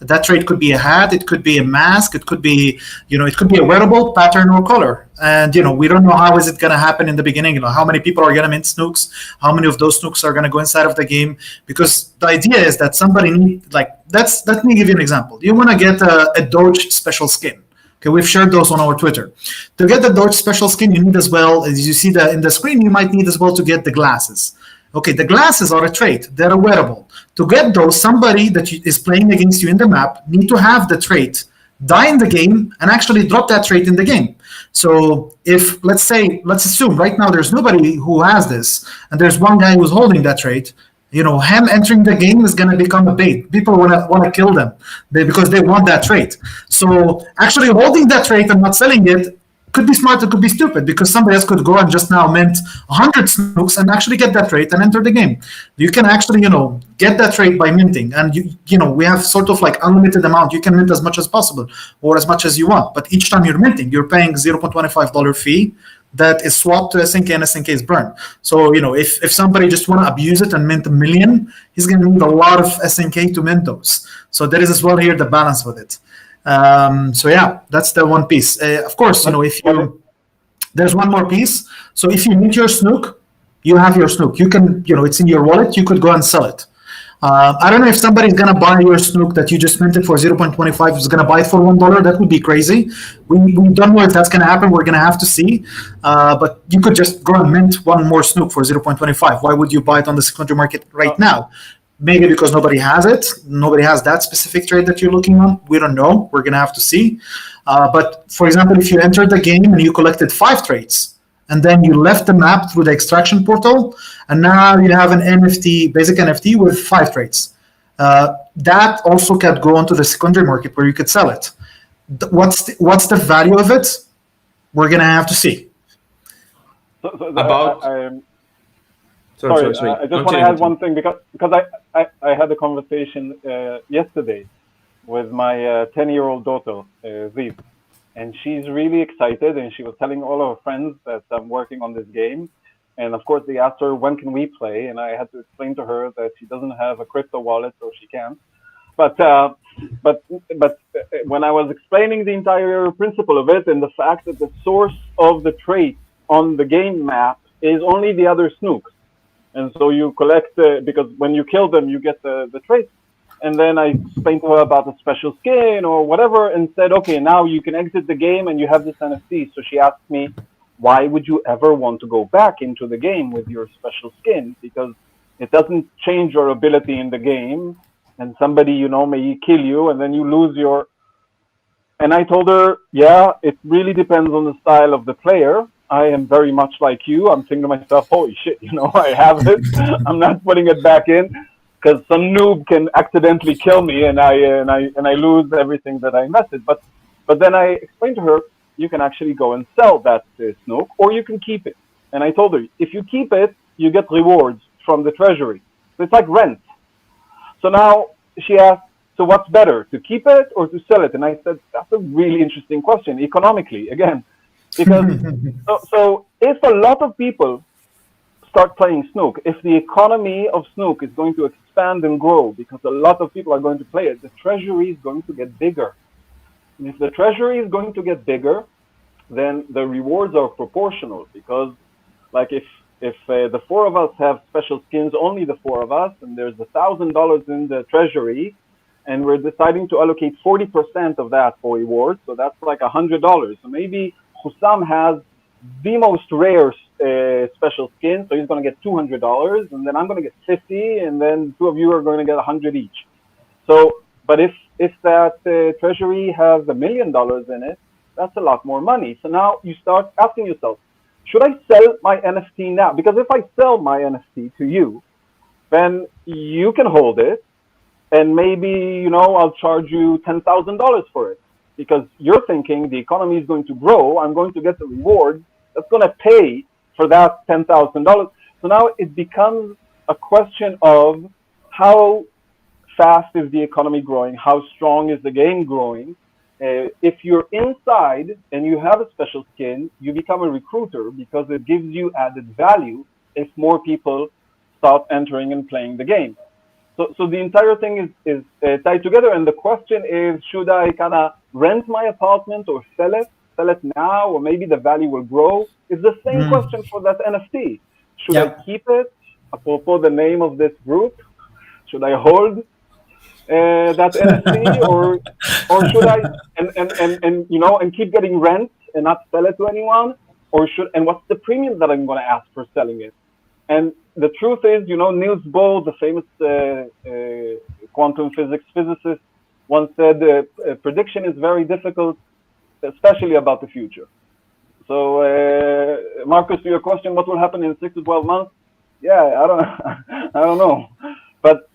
That trait could be a hat. It could be a mask. It could be, it could be a wearable pattern or color. And we don't know how is it going to happen in the beginning. How many people are going to mint Snooks? How many of those Snooks are going to go inside of the game? Because the idea is that somebody let me give you an example. You want to get a Doge special skin. Okay, we've shared those on our Twitter. To get the Doge special skin, you need as well, as you see in the screen, you might need as well to get the glasses. Okay, the glasses are a trait. They're a wearable. To get those, somebody that is playing against you in the map need to have the trait, die in the game, and actually drop that trait in the game. So if, let's assume right now there's nobody who has this, and there's one guy who's holding that trait, him entering the game is going to become a bait. People want to kill them because they want that trait. So actually holding that trait and not selling it could be smart, it could be stupid, because somebody else could go and just now mint 100 Snooks and actually get that trait and enter the game. You can actually, get that trait by minting, and we have sort of like unlimited amount. You can mint as much as possible or as much as you want, but each time you're minting, you're paying $0.25 fee that is swapped to SNK, and SNK is burned. So, if somebody just want to abuse it and mint 1 million, he's going to need a lot of SNK to mint those. So there is as well here the balance with it. So yeah, that's the one piece. Of course, there's one more piece. So if you mint your Snook, you have your Snook. You can, it's in your wallet. You could go and sell it. I don't know if somebody's gonna buy your Snook that you just minted for 0.25 is gonna buy it for $1. That would be crazy. We don't know if that's gonna happen. We're gonna have to see. But you could just go and mint one more Snook for 0.25. Why would you buy it on the secondary market right now? Maybe because nobody has it. Nobody has that specific trade that you're looking on. We don't know. We're going to have to see. But for example, if you entered the game and you collected 5 trades, and then you left the map through the extraction portal, and now you have an NFT, basic NFT with 5 trades. That also can go onto the secondary market where you could sell it. What's the value of it? We're going to have to see. Sorry, I just want to add one thing, because I had a conversation yesterday with my 10-year-old daughter, Ziv, and she's really excited, and she was telling all her friends that I'm working on this game. And of course, they asked her, when can we play? And I had to explain to her that she doesn't have a crypto wallet, so she can't. But when I was explaining the entire principle of it, and the fact that the source of the trait on the game map is only the other Snooks. And so you collect, because when you kill them, you get the trait. And then I explained to her about the special skin or whatever, and said, okay, now you can exit the game and you have this NFT. So she asked me, why would you ever want to go back into the game with your special skin? Because it doesn't change your ability in the game, and somebody, may kill you, and then you lose your... And I told her, yeah, it really depends on the style of the player. I am very much like you. I'm thinking to myself, holy shit, I have it. I'm not putting it back in, because some noob can accidentally kill me, and I lose everything that I invested. But then I explained to her, you can actually go and sell that Snook, or you can keep it. And I told her, if you keep it, you get rewards from the treasury. So it's like rent. So now she asked, so what's better, to keep it or to sell it? And I said, that's a really interesting question, economically, again. Because so if a lot of people start playing Snook, if the economy of Snook is going to expand and grow because a lot of people are going to play it, the treasury is going to get bigger. And if the treasury is going to get bigger, then the rewards are proportional, because like if if the four of us have special skins, only the four of us, and there's $1,000 in the treasury, and we're deciding to allocate 40% of that for rewards, so that's like $100. So maybe Hussam has the most rare special skin, so he's going to get $200, and then I'm going to get 50, and then two of you are going to get 100 each. So, but if that treasury has $1 million in it, that's a lot more money. So now you start asking yourself, should I sell my NFT now? Because if I sell my NFT to you, then you can hold it, and maybe, I'll charge you $10,000 for it, because you're thinking the economy is going to grow, I'm going to get the reward that's going to pay for that $10,000. So now it becomes a question of how fast is the economy growing, how strong is the game growing. If you're inside and you have a special skin, you become a recruiter because it gives you added value if more people start entering and playing the game. So the entire thing is tied together, and the question is, should I kind of rent my apartment or sell it now, or maybe the value will grow? It's the same question for that NFT. Should I keep it? Apropos the name of this group, should I hold that NFT, or should I and keep getting rent and not sell it to anyone, and what's the premium that I'm going to ask for selling it? And the truth is, Niels Bohr, the famous quantum physics physicist, once said, prediction is very difficult, especially about the future. So, Marcus, to your question, what will happen in 6 to 12 months? Yeah, I don't know. But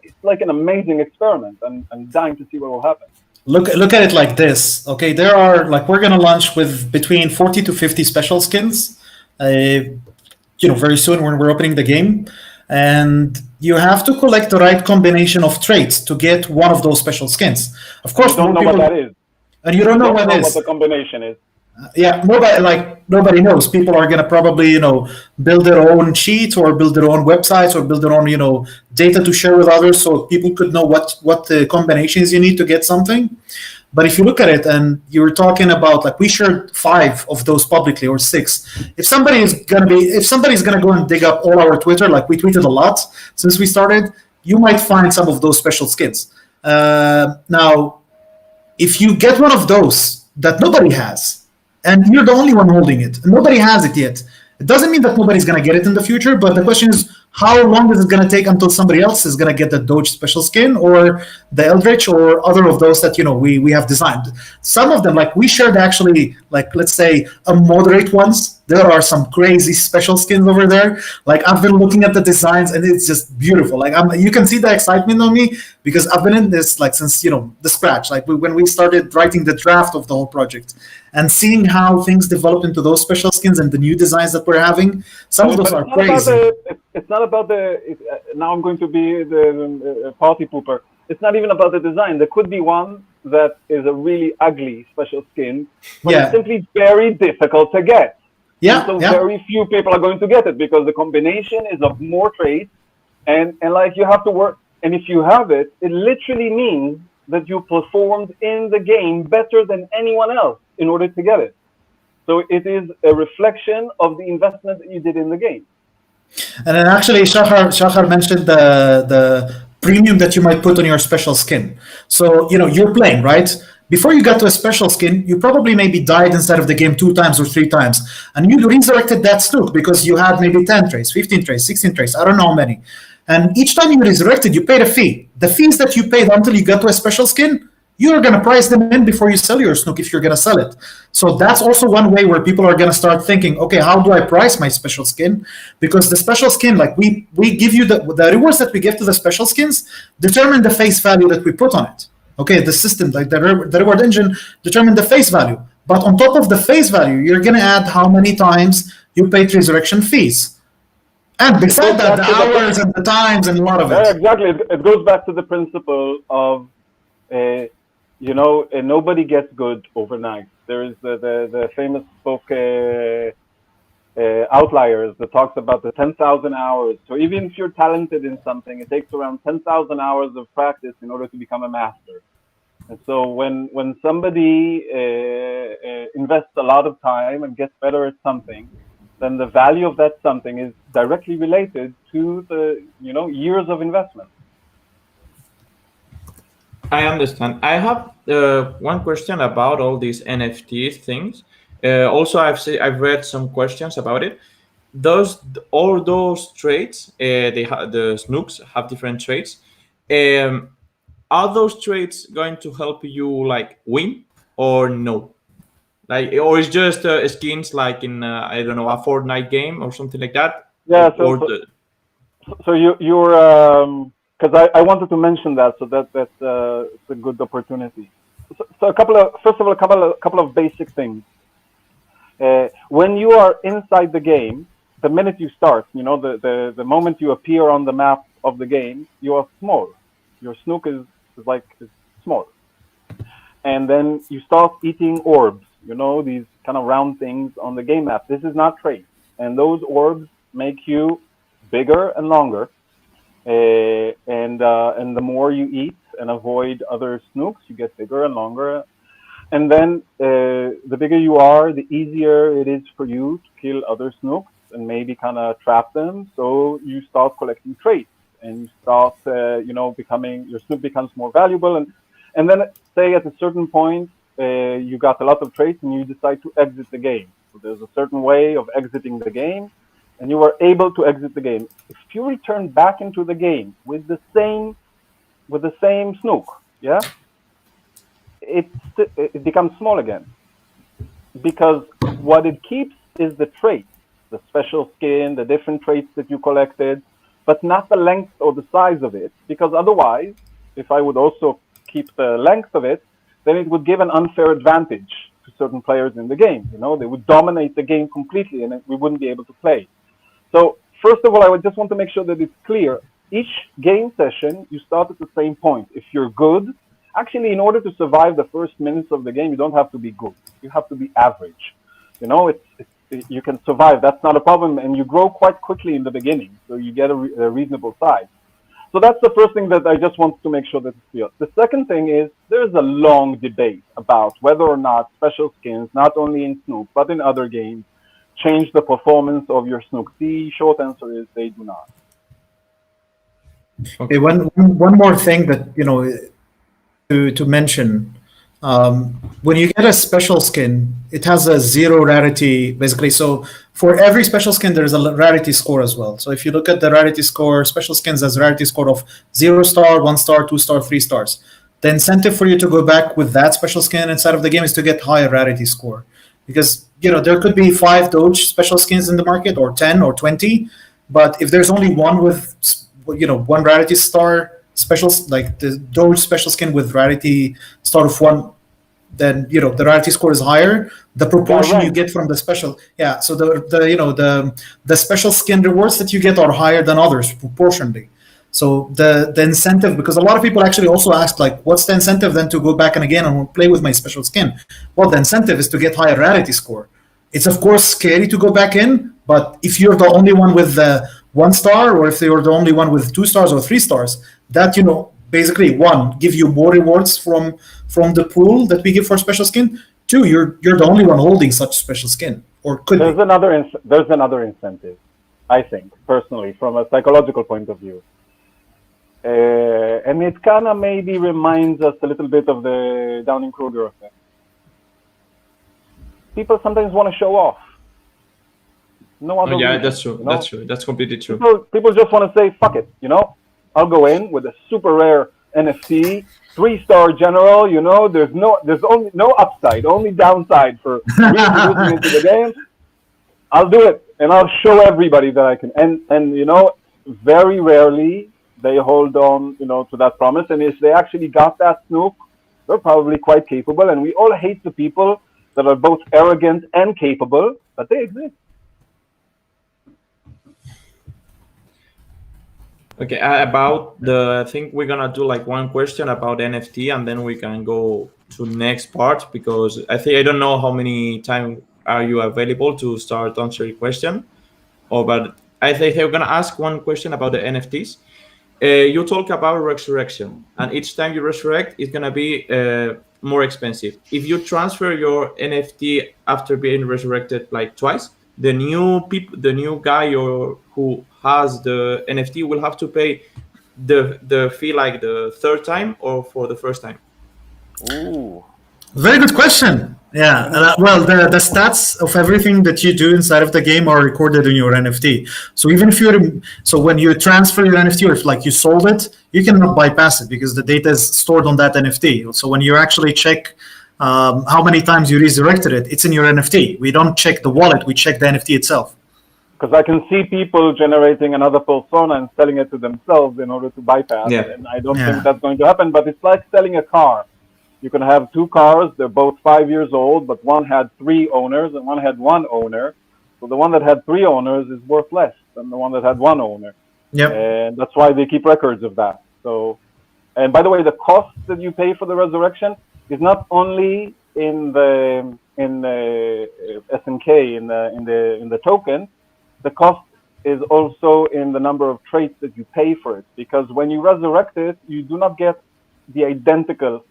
it's like an amazing experiment. I'm dying to see what will happen. Look at it like this. Okay, there are, we're going to launch with between 40 to 50 special skins. Very soon when we're opening the game, and you have to collect the right combination of traits to get one of those special skins. Of course, you don't know what that is, and you don't know what the combination is. Nobody knows. People are gonna probably build their own cheats or build their own websites or build their own data to share with others, so people could know what the combinations you need to get something. But if you look at it, and you're talking about we shared 5 of those publicly, or 6. If somebody's gonna go and dig up all our Twitter, we tweeted a lot since we started, you might find some of those special skins. Now, if you get one of those that nobody has, and you're the only one holding it, and nobody has it yet, it doesn't mean that nobody's gonna get it in the future. But the question is, how long is it going to take until somebody else is going to get the Doge special skin, or the Eldritch, or other of those that we have designed? Some of them, we shared actually, let's say a moderate ones. There are some crazy special skins over there. I've been looking at the designs, and it's just beautiful. You can see the excitement on me, because I've been in this since the scratch. When we started writing the draft of the whole project, and seeing how things develop into those special skins and the new designs that we're having. Some of those are crazy. It's not about now I'm going to be the party pooper. It's not even about the design. There could be one that is a really ugly special skin, but it's simply very difficult to get. Very few people are going to get it, because the combination is of more traits, and you have to work. And if you have it, it literally means that you performed in the game better than anyone else in order to get it. So it is a reflection of the investment that you did in the game. And then actually, Shahar mentioned the premium that you might put on your special skin. So, you're playing, right? Before you got to a special skin, you probably maybe died inside of the game 2 times or 3 times. And you resurrected that Snook because you had maybe 10 traits, 15 traits, 16 traits, I don't know how many. And each time you resurrected, you paid a fee. The fees that you paid until you got to a special skin, you're going to price them in before you sell your Snook, if you're going to sell it. So that's also one way where people are going to start thinking, okay, how do I price my special skin? Because the special skin, we give you the rewards that we give to the special skins determine the face value that we put on it. Okay, the system, the reward engine determine the face value. But on top of the face value, you're going to add how many times you paid resurrection fees. And besides that, the hours and the times and a lot of it. Yeah, exactly. It goes back to the principle of nobody gets good overnight. There is the famous book Outliers that talks about the 10,000 hours. So even if you're talented in something, it takes around 10,000 hours of practice in order to become a master. And so when somebody invests a lot of time and gets better at something, then the value of that something is directly related to the years of investment. I understand. I have one question about all these NFT things. Also, I've read some questions about it. All those traits, the Snooks have different traits. Are those traits going to help you like win or no? Like, or it's just skins like in I don't know, a Fortnite game or something like that. Yeah. So you're because I wanted to mention that, so that's it's a good opportunity. So first of all, a couple of basic things. When you are inside the game, the minute you start, the moment you appear on the map of the game, you are small. Your Snook is small, and then you start eating orbs. These kind of round things on the game map. This is not traits, and those orbs make you bigger and longer. And the more you eat and avoid other Snooks, you get bigger and longer. And then the bigger you are, the easier it is for you to kill other Snooks and maybe kind of trap them. So you start collecting traits, and you start, becoming, your Snook becomes more valuable. And then say at a certain point, you got a lot of traits and you decide to exit the game. So there's a certain way of exiting the game, and you are able to exit the game. If you return back into the game with the same Snook, yeah, it becomes small again, because what it keeps is the traits, the special skin, the different traits that you collected, but not the length or the size of it, because otherwise, if I would also keep the length of it, then it would give an unfair advantage to certain players in the game. They would dominate the game completely, and we wouldn't be able to play. So first of all, I would just want to make sure that it's clear. Each game session, you start at the same point. If you're good, actually, in order to survive the first minutes of the game, you don't have to be good. You have to be average. You can survive. That's not a problem, and you grow quite quickly in the beginning, so you get a reasonable size. So that's the first thing that I just wanted to make sure that it's clear. The second thing is there's a long debate about whether or not special skins, not only in Snook, but in other games, change the performance of your Snook. The short answer is they do not. Okay, one more thing that to mention. When you get a special skin, it has a 0 rarity, basically. So for every special skin, there's a rarity score as well. So if you look at the rarity score, special skins has a rarity score of 0 star, 1 star, 2 star, 3 stars. The incentive for you to go back with that special skin inside of the game is to get higher rarity score. Because there could be 5 Doge special skins in the market, or 10 or 20, but if there's only one with one rarity star special, like the Doge special skin with rarity star of 1, then the rarity score is higher. The proportion you get from the special, so the special skin rewards that you get are higher than others proportionally. So the incentive, because a lot of people actually also ask, like, what's the incentive then to go back and play with my special skin? Well, the incentive is to get higher rarity score. It's of course scary to go back in, but if you're the only one with the 1 star, or if you're the only one with 2 stars or 3 stars, that basically, 1, give you more rewards from the pool that we give for special skin. 2, you're the only one holding such special skin, or could there's another incentive, I think, personally, from a psychological point of view. And it kind of maybe reminds us a little bit of the Kruger effect. People sometimes want to show off. No other reason, that's true. That's true. That's completely true. People just want to say, fuck it, I'll go in with a super rare NFT, 3-star general, there's only no upside, only downside for reintroducing into the game. I'll do it, and I'll show everybody that I can. And very rarely they hold on, to that promise. And if they actually got that Snook, they're probably quite capable. And we all hate the people that are both arrogant and capable, but they exist. Okay, I think we're gonna do like one question about NFT, and then we can go to next part, because I don't know how many time are you available to start answering question, but I think we're gonna ask one question about the NFTs. You talk about resurrection, and each time you resurrect, it's gonna be more expensive. If you transfer your NFT after being resurrected like twice, the new guy or who has the NFT will have to pay the fee like the third time or for the first time? Ooh. Very good question. Yeah. Well, the stats of everything that you do inside of the game are recorded in your NFT. So even if when you transfer your NFT, or if like you sold it, you cannot bypass it because the data is stored on that NFT. So when you actually check how many times you resurrected it, it's in your NFT. We don't check the wallet; we check the NFT itself. Because I can see people generating another persona and selling it to themselves in order to bypass. Yeah. And I don't think that's going to happen. But it's like selling a car. You can have two cars, they're both 5 years old, but one had 3 owners and one had 1 owner. So the one that had 3 owners is worth less than the one that had 1 owner. Yep. And that's why they keep records of that. So, and by the way, the cost that you pay for the resurrection is not only in the SNK, in the token. The cost is also in the number of traits that you pay for it. Because when you resurrect it, you do not get the identical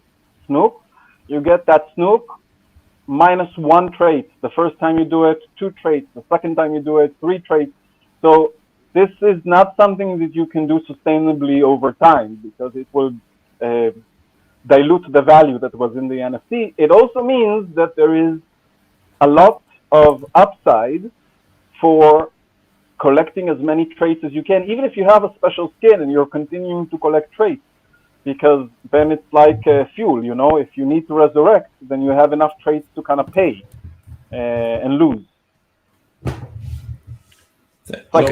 Snook. You get that Snook minus 1 trait. The first time you do it, 2 traits. The second time you do it, 3 traits. So this is not something that you can do sustainably over time because it will dilute the value that was in the NFT. It also means that there is a lot of upside for collecting as many traits as you can, even if you have a special skin and you're continuing to collect traits. Because then it's like fuel, you know. If you need to resurrect, then you have enough traits to kind of pay and lose. Like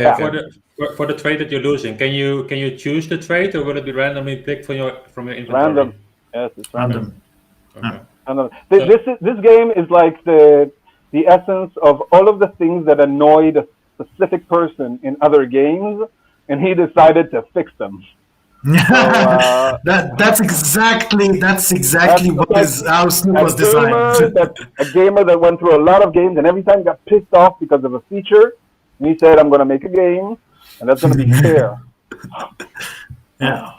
for the trait that you're losing, can you choose the trait, or will it be randomly picked from your inventory? Random. Yes, it's random. Okay. This game is like the essence of all of the things that annoyed a specific person in other games, and he decided to fix them. That's exactly what is how Snook was designed. A gamer that went through a lot of games and every time got pissed off because of a feature, and he said, "I'm going to make a game, and that's going to be fair." Yeah.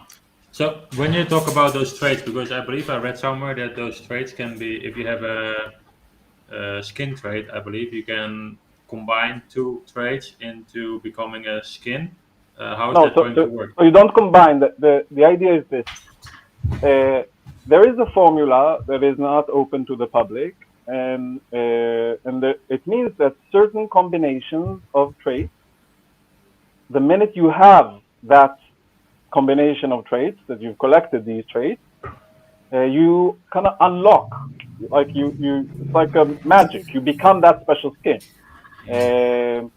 So when you talk about those traits, because I believe I read somewhere that those traits can be, if you have a skin trait, I believe you can combine 2 traits into becoming a skin. How is that going to work? So you don't combine. The idea is this. There is a formula that is not open to the public, and it means that certain combinations of traits, the minute you have that combination of traits, that you've collected these traits, you kind of unlock, like it's like a magic. You become that special skin.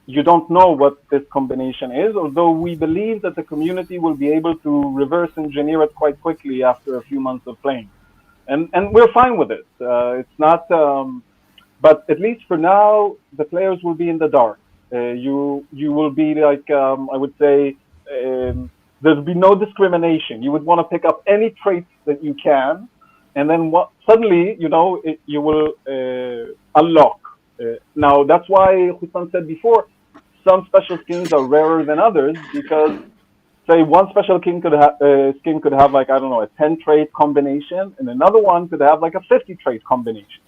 You don't know what this combination is, although we believe that the community will be able to reverse engineer it quite quickly after a few months of playing. And we're fine with it. It's not, but at least for now, the players will be in the dark. You will be like, I would say, there'll be no discrimination. You would want to pick up any traits that you can, and then suddenly, you know, you will unlock. Now, that's why Hosman said before, some special skins are rarer than others because, say, one special skin could have like, I don't know, a 10 trait combination, and another one could have like a 50 trait combination.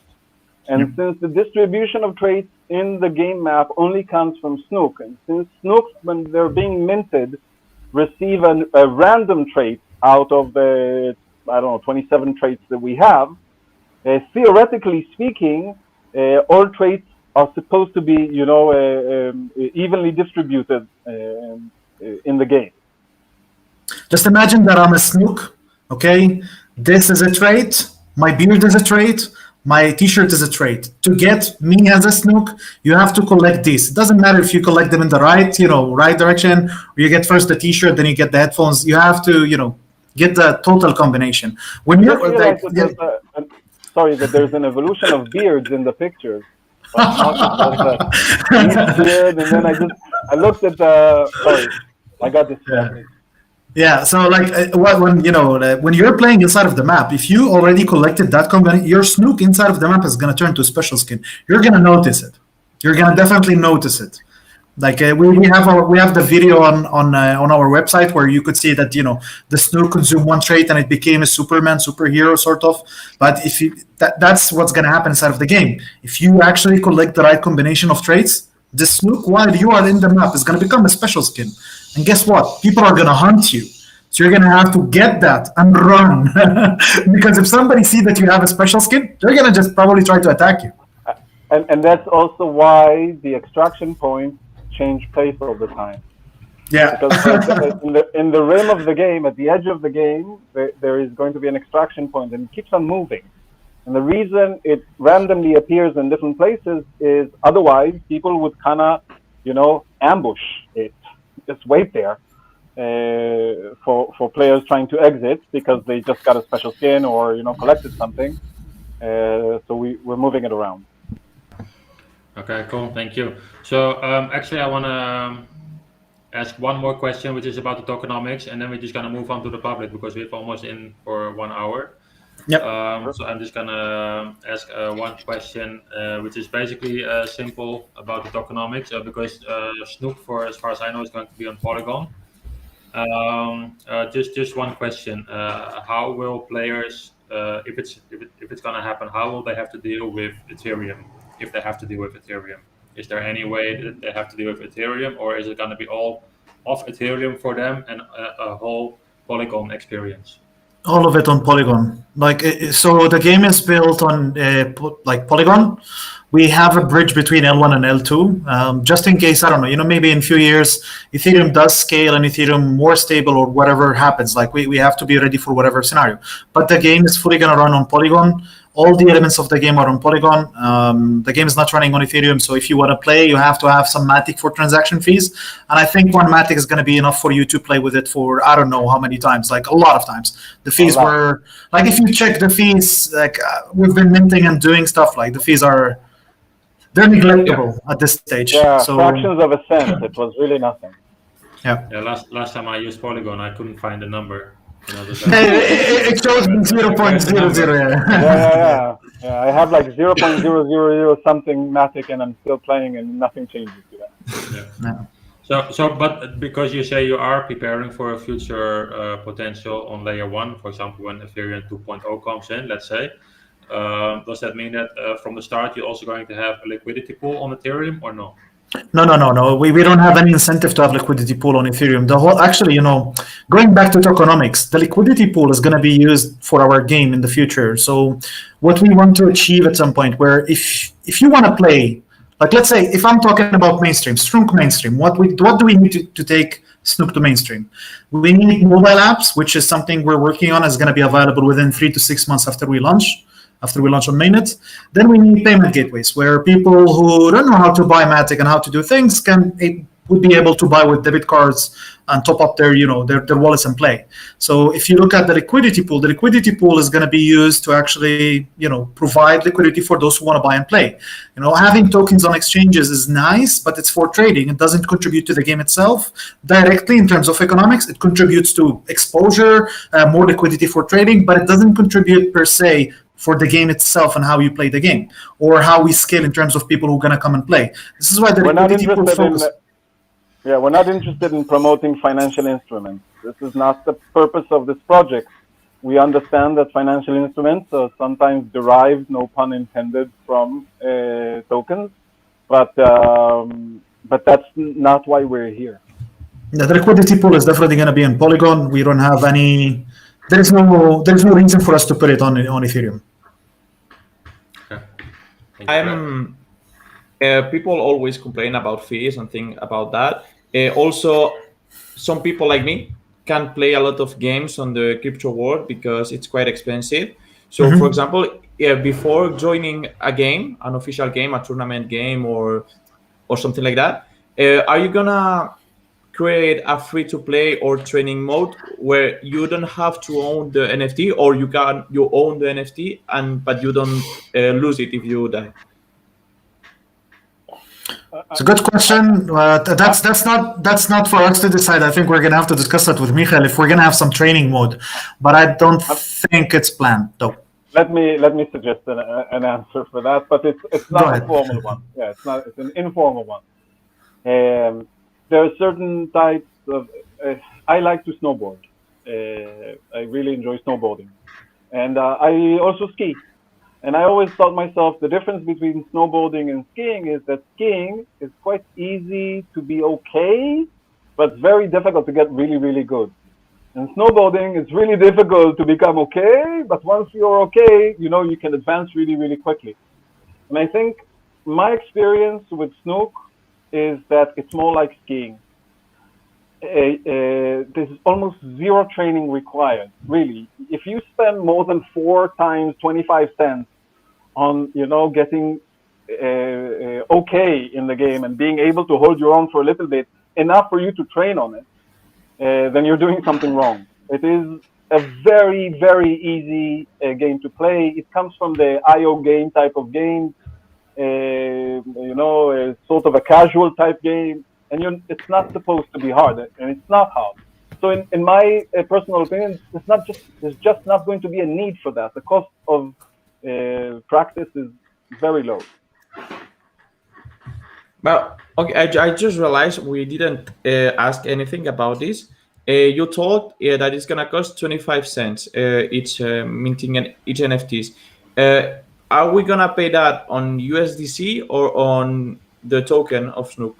And since the distribution of traits in the game map only comes from Snook, and since Snooks, when they're being minted, receive a random trait out of the, I don't know, 27 traits that we have, theoretically speaking, all traits are supposed to be, you know, evenly distributed in the game. Just imagine that I'm a Snook, okay? This is a trait, my beard is a trait, my t-shirt is a trait. To get me as a Snook, you have to collect these. It doesn't matter if you collect them in the right direction, or you get first the t-shirt, then you get the headphones. You have to, get the total combination. When you're sorry, that there's an evolution of beards in the pictures. Beard, and then I looked at the. Sorry, I got this. Yeah, so like when you're playing inside of the map, if you already collected that combination, your Snook inside of the map is gonna turn to a special skin. You're gonna notice it. You're gonna definitely notice it. Like we have the video on our website where you could see that the Snook consumed one trait and it became a superhero sort of. But if that's what's gonna happen inside of the game. If you actually collect the right combination of traits, The Snook, while you are in the map, is going to become a special skin. And guess what? People are going to hunt you. So you're going to have to get that and run. Because if somebody sees that you have a special skin, they're going to just probably try to attack you. And that's also why the extraction points change place all the time. Yeah. Because in the rim of the game, at the edge of the game, there is going to be an extraction point, and it keeps on moving. And the reason it randomly appears in different places is otherwise people would kind of, ambush it, just wait there for players trying to exit because they just got a special skin or collected something. So we're moving it around. Okay, cool. Thank you. So actually, I want to ask one more question, which is about the tokenomics, and then we're just gonna move on to the public because we're almost in for 1 hour. Yep. So I'm just gonna ask one question, which is basically simple about the tokenomics, because Snook, for as far as I know, is going to be on Polygon. Just one question: how will players, if it's gonna happen, how will they have to deal with Ethereum? If they have to deal with Ethereum, is there any way that they have to deal with Ethereum, or is it going to be all off Ethereum for them and a whole Polygon experience? All of it on Polygon. So the game is built on Polygon. We have a bridge between L1 and L2, just in case, I don't know, maybe in a few years, Ethereum does scale and Ethereum more stable or whatever happens. We have to be ready for whatever scenario. But the game is fully going to run on Polygon. All the elements of the game are on Polygon. The game is not running on Ethereum, so if you want to play, you have to have some Matic for transaction fees. And I think one Matic is going to be enough for you to play with it for, I don't know how many times, a lot of times. The fees were, if you check the fees, we've been minting and doing stuff, the fees are, they're neglectable at this stage. Yeah, so, fractions of a cent. It was really nothing. Yeah. Last time I used Polygon, I couldn't find the number. It shows me 0.00. Yeah. I have 0.000 something Matic, and I'm still playing, and nothing changes to that. Yeah. So, but because you say you are preparing for a future potential on layer 1, for example, when Ethereum 2.0 comes in, let's say, does that mean that from the start you're also going to have a liquidity pool on Ethereum, or no? No. We don't have any incentive to have liquidity pool on Ethereum. Actually, going back to tokenomics, the liquidity pool is going to be used for our game in the future. So what we want to achieve at some point, where if you want to play, let's say if I'm talking about mainstream, Snook mainstream, what do we need to take Snook to mainstream? We need mobile apps, which is something we're working on. Is going to be available within 3 to 6 months after we launch on mainnet. Then we need payment gateways where people who don't know how to buy Matic and how to do things would be able to buy with debit cards and top up their wallets and play. So if you look at the liquidity pool is going to be used to actually provide liquidity for those who want to buy and play. Having tokens on exchanges is nice, but it's for trading. It doesn't contribute to the game itself directly in terms of economics. It contributes to exposure, more liquidity for trading, but it doesn't contribute per se for the game itself and how you play the game, or how we scale in terms of people who are going to come and play. This is why the liquidity pool focus. We're not interested in promoting financial instruments. This is not the purpose of this project. We understand that financial instruments are sometimes derived, no pun intended, from tokens, but that's not why we're here. Yeah, the liquidity pool is definitely going to be in Polygon. We don't have any. There's no reason for us to put it on Ethereum. Okay. People always complain about fees and think about that. Also, some people like me can't play a lot of games on the crypto world because it's quite expensive. So, for example, before joining a game, an official game, a tournament game, or something like that, are you gonna create a free-to-play or training mode where you don't have to own the NFT, or you own the NFT but you don't lose it if you die? It's a good question. That's not for us to decide. I think we're gonna have to discuss that with Michael if we're gonna have some training mode, but I don't think it's planned though. Let me suggest an answer for that, but it's not a formal one. Yeah, it's an informal one. There are certain types of. I like to snowboard. I really enjoy snowboarding, and I also ski. And I always thought myself, the difference between snowboarding and skiing is that skiing is quite easy to be okay, but very difficult to get really, really good. And snowboarding, it's really difficult to become okay, but once you're okay, you can advance really, really quickly. And I think my experience with Snook is that it's more like skiing. There's almost zero training required, really. If you spend more than 4 times 25 cents on, getting okay in the game and being able to hold your own for a little bit, enough for you to train on it, then you're doing something wrong. It is a very, very easy game to play. It comes from the IO game type of game, sort of a casual type game, and it's not supposed to be hard, and it's not hard. So in my personal opinion, there's just not going to be a need for that. The cost of practice is very low. Well, okay, I just realized we didn't ask anything about this. You told that it's gonna cost 25 cents each minting each NFTs. Are we gonna pay that on USDC or on the token of Snook?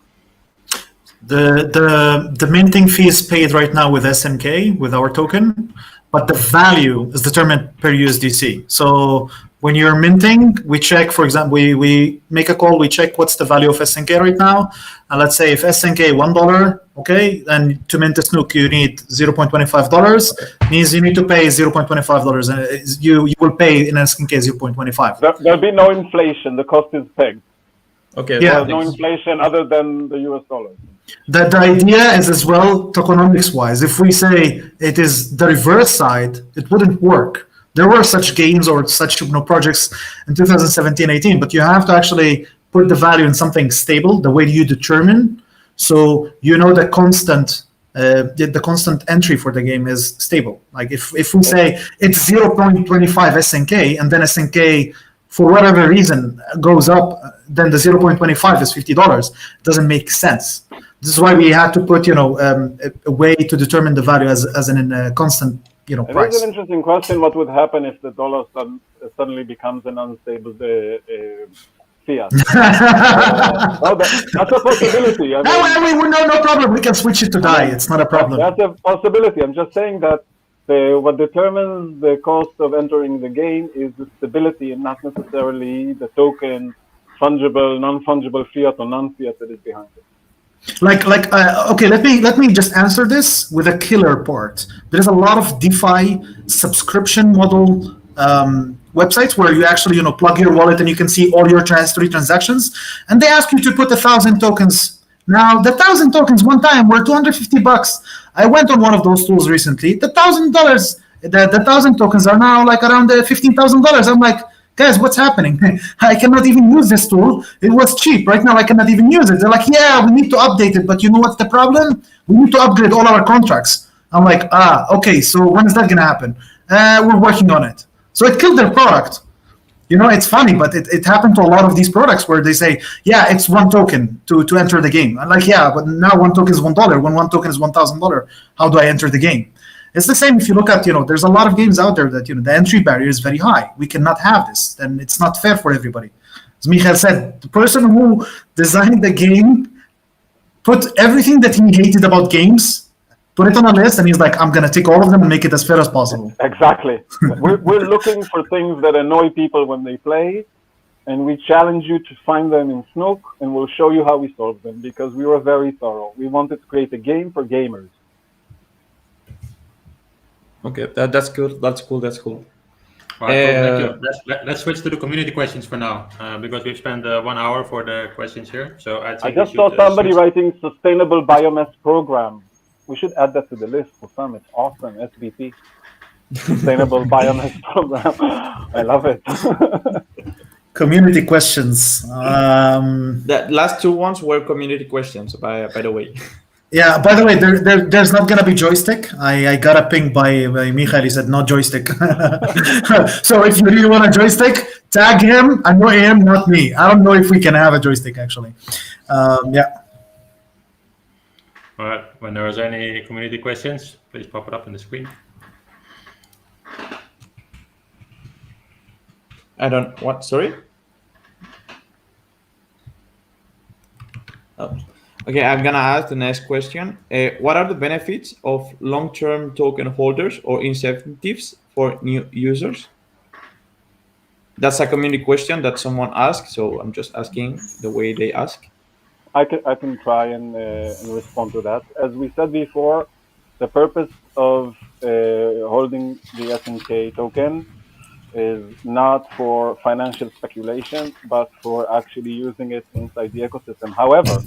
The minting fee is paid right now with SNK, with our token, but the value is determined per USDC. So when you're minting, we check, for example, we make a call, we check what's the value of SNK right now. And let's say if SNK $1, okay, then to mint a Snook, you need $0.25, means you need to pay $0.25. And you will pay in SNK 0.25. There'll be no inflation. The cost is pegged. Okay. Yeah. There's no inflation other than the US dollar. The idea is as well, tokenomics-wise, if we say it is the reverse side, it wouldn't work. There were such games or such projects in 2017-18, but you have to actually put the value in something stable, the way you determine, so the constant entry for the game is stable. Like if we say it's 0.25 SNK and then SNK for whatever reason goes up, then the 0.25 is $50. It doesn't make sense. This is why we had to put a way to determine the value as a constant price. It is an interesting question. What would happen if the dollar suddenly becomes an unstable fiat? That's a possibility. No problem. We can switch it to DAI. It's not a problem. That's a possibility. I'm just saying that what determines the cost of entering the game is the stability and not necessarily the token, fungible, non-fungible fiat or non-fiat that is behind it. Okay, let me just answer this with a killer part. There's a lot of DeFi subscription model websites where you actually plug your wallet and you can see all your history transactions, and they ask you to put 1,000 tokens. Now the 1,000 tokens one time were $250. I went on one of those tools recently. The $1,000, the 1,000 tokens are now like around $15,000. I'm like, guys, what's happening? I cannot even use this tool. It was cheap. Right now, I cannot even use it. They're like, yeah, we need to update it. But you know what's the problem? We need to upgrade all our contracts. I'm like, okay, so when is that going to happen? We're working on it. So it killed their product. It's funny, but it happened to a lot of these products where they say, yeah, it's one token to enter the game. I'm like, yeah, but now one token is $1. When one token is $1,000, how do I enter the game? It's the same if you look at, there's a lot of games out there that, the entry barrier is very high. We cannot have this, and it's not fair for everybody. As Michael said, the person who designed the game put everything that he hated about games, put it on a list, and he's like, I'm going to take all of them and make it as fair as possible. Exactly. We're looking for things that annoy people when they play, and we challenge you to find them in Snook, and we'll show you how we solve them, because we were very thorough. We wanted to create a game for gamers. Okay, that's good. That's cool. All right, thank you. Let's switch to the community questions for now, because we've spent 1 hour for the questions here. So I just saw somebody writing sustainable biomass program. We should add that to the list for some. It's awesome. SBP. Sustainable biomass program. I love it. Community questions. The last two ones were community questions, by the way. Yeah, by the way, there's not going to be joystick. I got a ping by Michael. He said, no joystick. So if you really want a joystick, tag him. I know him, not me. I don't know if we can have a joystick, actually. Yeah. All right. When there's any community questions, please pop it up on the screen. I don't what. Sorry. Oh. Okay, I'm gonna ask the next question. What are the benefits of long-term token holders or incentives for new users? That's a community question that someone asked, so I'm just asking the way they ask. I can try and respond to that. As we said before, the purpose of holding the SNK token is not for financial speculation, but for actually using it inside the ecosystem. However,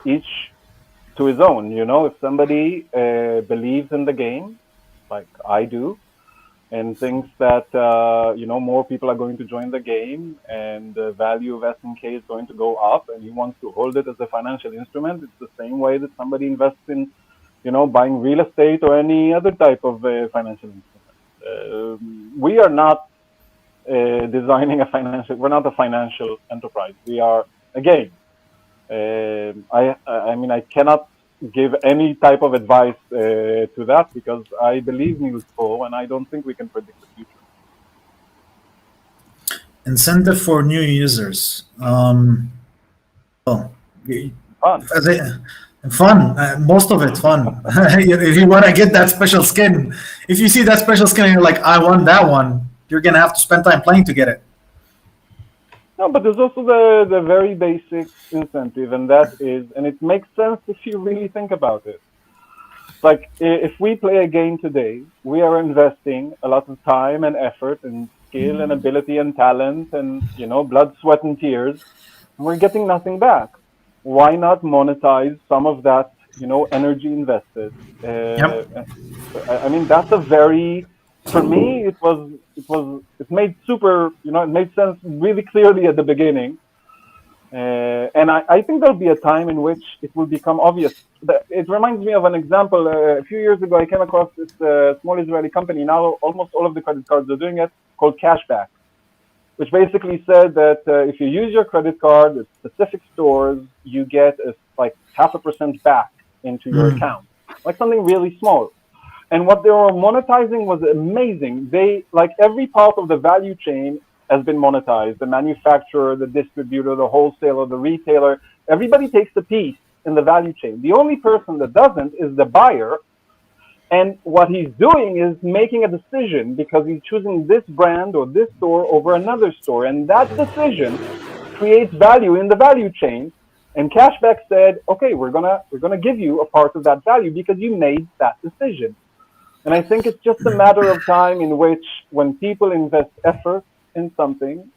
each to his own. If somebody believes in the game, like I do, and thinks that more people are going to join the game and the value of SNK is going to go up, and he wants to hold it as a financial instrument, it's the same way that somebody invests in buying real estate or any other type of financial instrument. We are not designing a financial. We're not a financial enterprise. We are a game. I mean, I cannot give any type of advice to that because I believe news flow and I don't think we can predict the future. Incentive for new users. Well, Fun. fun. Most of it fun. If you want to get that special skin, if you see that special skin and you're like, I want that one, you're gonna have to spend time playing to get it. No, but there's also the very basic incentive, and that is, and it makes sense if you really think about it. Like, if we play a game today, we are investing a lot of time and effort and skill and ability and talent and, blood, sweat, and tears, and we're getting nothing back. Why not monetize some of that, energy invested? Yep. I mean, that's a very, for me, it made super, it made sense really clearly at the beginning. And I think there'll be a time in which it will become obvious. It reminds me of an example. A few years ago, I came across this small Israeli company. Now almost all of the credit cards are doing it, called Cashback, which basically said that if you use your credit card at specific stores, you get like 0.5% back into your account, like something really small. And what they were monetizing was amazing. They, like, every part of the value chain has been monetized. The manufacturer, the distributor, the wholesaler, the retailer, everybody takes a piece in the value chain. The only person that doesn't is the buyer. And what he's doing is making a decision because he's choosing this brand or this store over another store. And that decision creates value in the value chain. And Cashback said, okay, we're gonna give you a part of that value because you made that decision. And I think it's just a matter of time in which, when people invest effort in something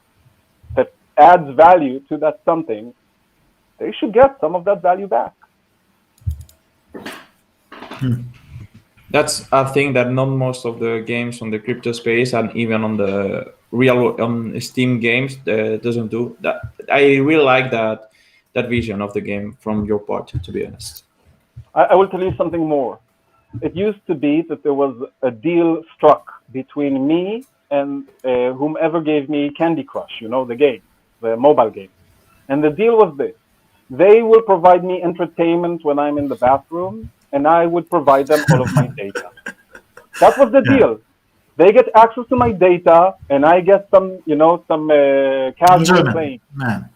that adds value to that something, they should get some of that value back. That's a thing that not most of the games on the crypto space and even on the real Steam games doesn't do. That I really like that vision of the game from your part, to be honest. I will tell you something more. It used to be that there was a deal struck between me and whomever gave me Candy Crush, the game, the mobile game. And the deal was this. They will provide me entertainment when I'm in the bathroom, and I would provide them all of my data. That was the deal. They get access to my data, and I get some casual playing. Man.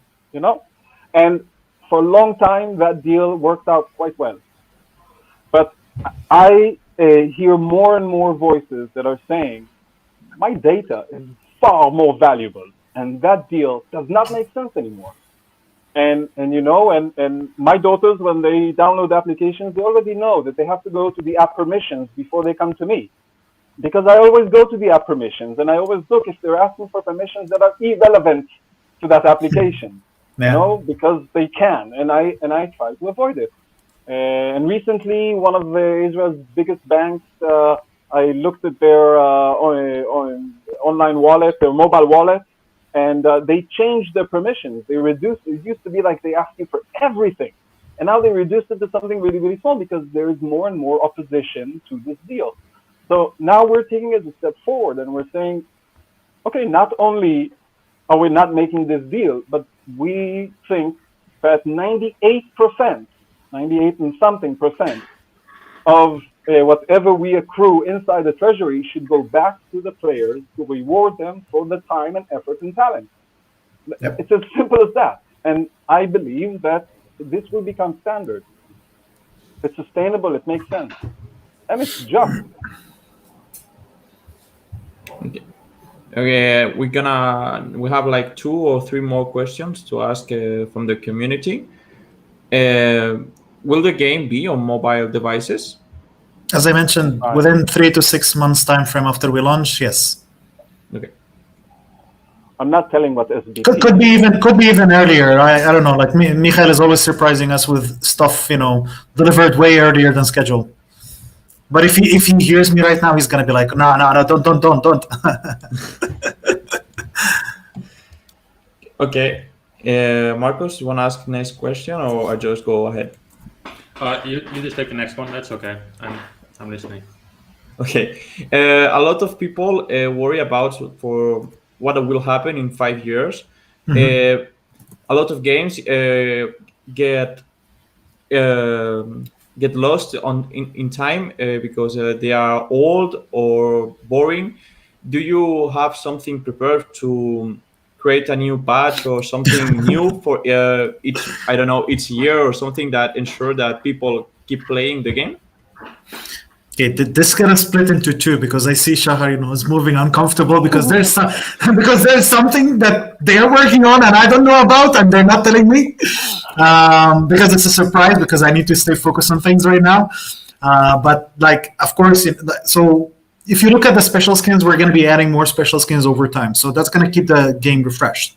And for a long time, that deal worked out quite well. But I hear more and more voices that are saying, my data is far more valuable, and that deal does not make sense anymore. And my daughters, when they download applications, they already know that they have to go to the app permissions before they come to me. Because I always go to the app permissions, and I always look if they're asking for permissions that are irrelevant to that application. Because they can, and I try to avoid it. And recently, one of Israel's biggest banks, I looked at their online wallet, their mobile wallet, and they changed their permissions. They reduced. It used to be like they asked you for everything, and now they reduced it to something really, really small because there is more and more opposition to this deal. So now we're taking it a step forward, and we're saying, okay, not only are we not making this deal, but we think that 98%, 98 and something percent of whatever we accrue inside the treasury should go back to the players to reward them for the time and effort and talent. Yep. It's as simple as that. And I believe that this will become standard. It's sustainable, it makes sense, and it's just. Okay, we have like 2 or 3 more questions to ask from the community. Will the game be on mobile devices? As I mentioned, within 3 to 6 months time frame after we launch, yes. Okay. I'm not telling what SBT. Could be even earlier. I don't know. Like Michael is always surprising us with stuff, delivered way earlier than scheduled. But if he hears me right now, he's gonna be like, no, don't. Okay, Marcos, you want to ask the next question, or I just go ahead? You just take the next one. That's okay. I'm listening. Okay, a lot of people worry about for what will happen in 5 years. Mm-hmm. A lot of games get lost in time because they are old or boring. Do you have something prepared to create a new patch or something new for each year or something that ensure that people keep playing the game? Okay, this is gonna split into 2 because I see Shahar, is moving uncomfortable because there's something that they're working on and I don't know about and they're not telling me because it's a surprise because I need to stay focused on things right now. But of course, so if you look at the special skins, we're going to be adding more special skins over time. So that's going to keep the game refreshed.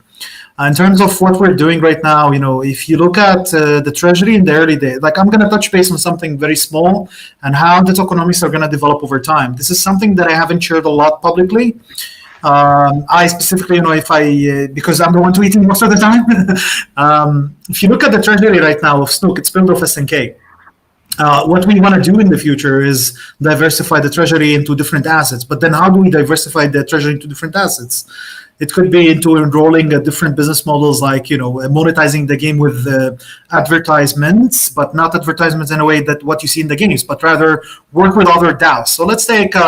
In terms of what we're doing right now, if you look at the treasury in the early days, I'm going to touch base on something very small and how the tokenomics are going to develop over time. This is something that I haven't shared a lot publicly. I specifically, because I'm the one tweeting most of the time. If you look at the treasury right now of Snook, it's built off SNK. What we want to do in the future is diversify the treasury into different assets. But then how do we diversify the treasury into different assets? It could be into enrolling different business models like, monetizing the game with advertisements, but not advertisements in a way that what you see in the games, but rather work with other DAOs. So let's take, take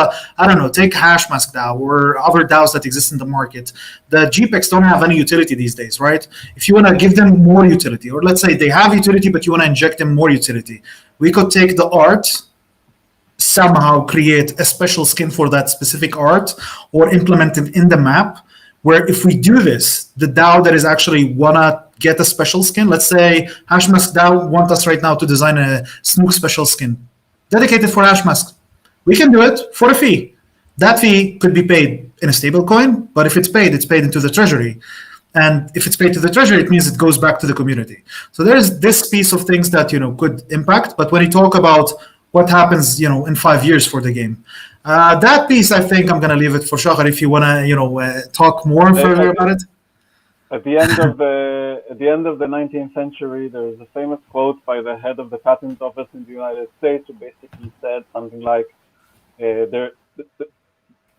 Hashmask DAO or other DAOs that exist in the market. The GPEX don't have any utility these days, right? If you want to give them more utility, or let's say they have utility, but you want to inject them more utility, we could take the art, somehow create a special skin for that specific art, or implement it in the map, where if we do this, the DAO that is actually wanna get a special skin, let's say Hashmask DAO want us right now to design a Snook special skin dedicated for Hashmask. We can do it for a fee. That fee could be paid in a stable coin, but if it's paid into the treasury. And if it's paid to the treasury, it means it goes back to the community. So there's this piece of things that could impact. But when you talk about what happens in 5 years for the game, that piece I think I'm going to leave it for Shahar if you want to talk more further about it. At the end of the 19th century, there is a famous quote by the head of the patent office in the United States who basically said something like,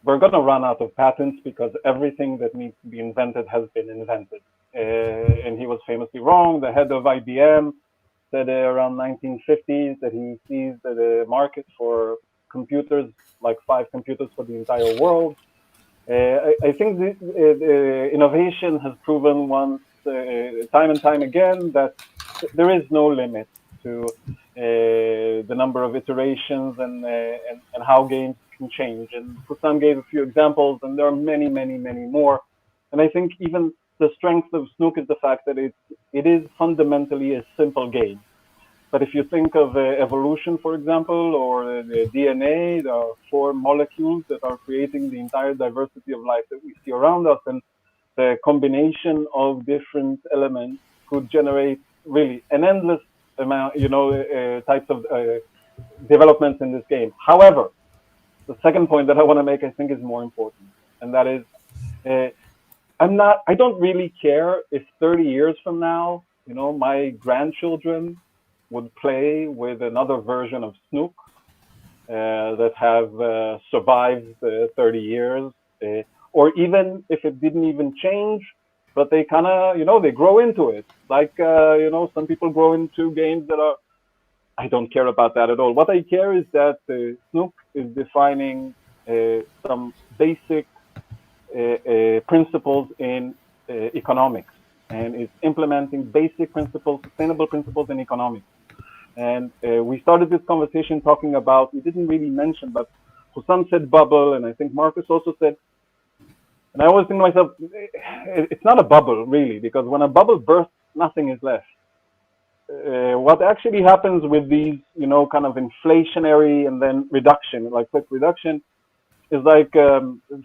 we're going to run out of patents because everything that needs to be invented has been invented. And he was famously wrong. The head of IBM said around 1950s that he sees the market for computers, like 5 computers for the entire world. I think the innovation has proven once, time and time again, that there is no limit to the number of iterations and how games can change. And Hosam gave a few examples, and there are many, many, many more. And I think even the strength of Snook is the fact that it is fundamentally a simple game. But if you think of evolution, for example, or the DNA, there are 4 molecules that are creating the entire diversity of life that we see around us, and the combination of different elements could generate really an endless amount, types of developments in this game. However, the second point that I want to make, I think, is more important, and that is, I don't really care if 30 years from now, my grandchildren would play with another version of Snook that have survived 30 years, or even if it didn't even change, but they kind of, they grow into it. Like, some people grow into games that are, I don't care about that at all. What I care is that Snook is defining some basic principles in economics, and is implementing basic principles, sustainable principles in economics. And we started this conversation talking about, we didn't really mention, but Hosam said bubble, and I think Marcus also said, and I always think to myself, it's not a bubble really, because when a bubble bursts, nothing is left. What actually happens with these, kind of inflationary and then reduction, like quick reduction, is like,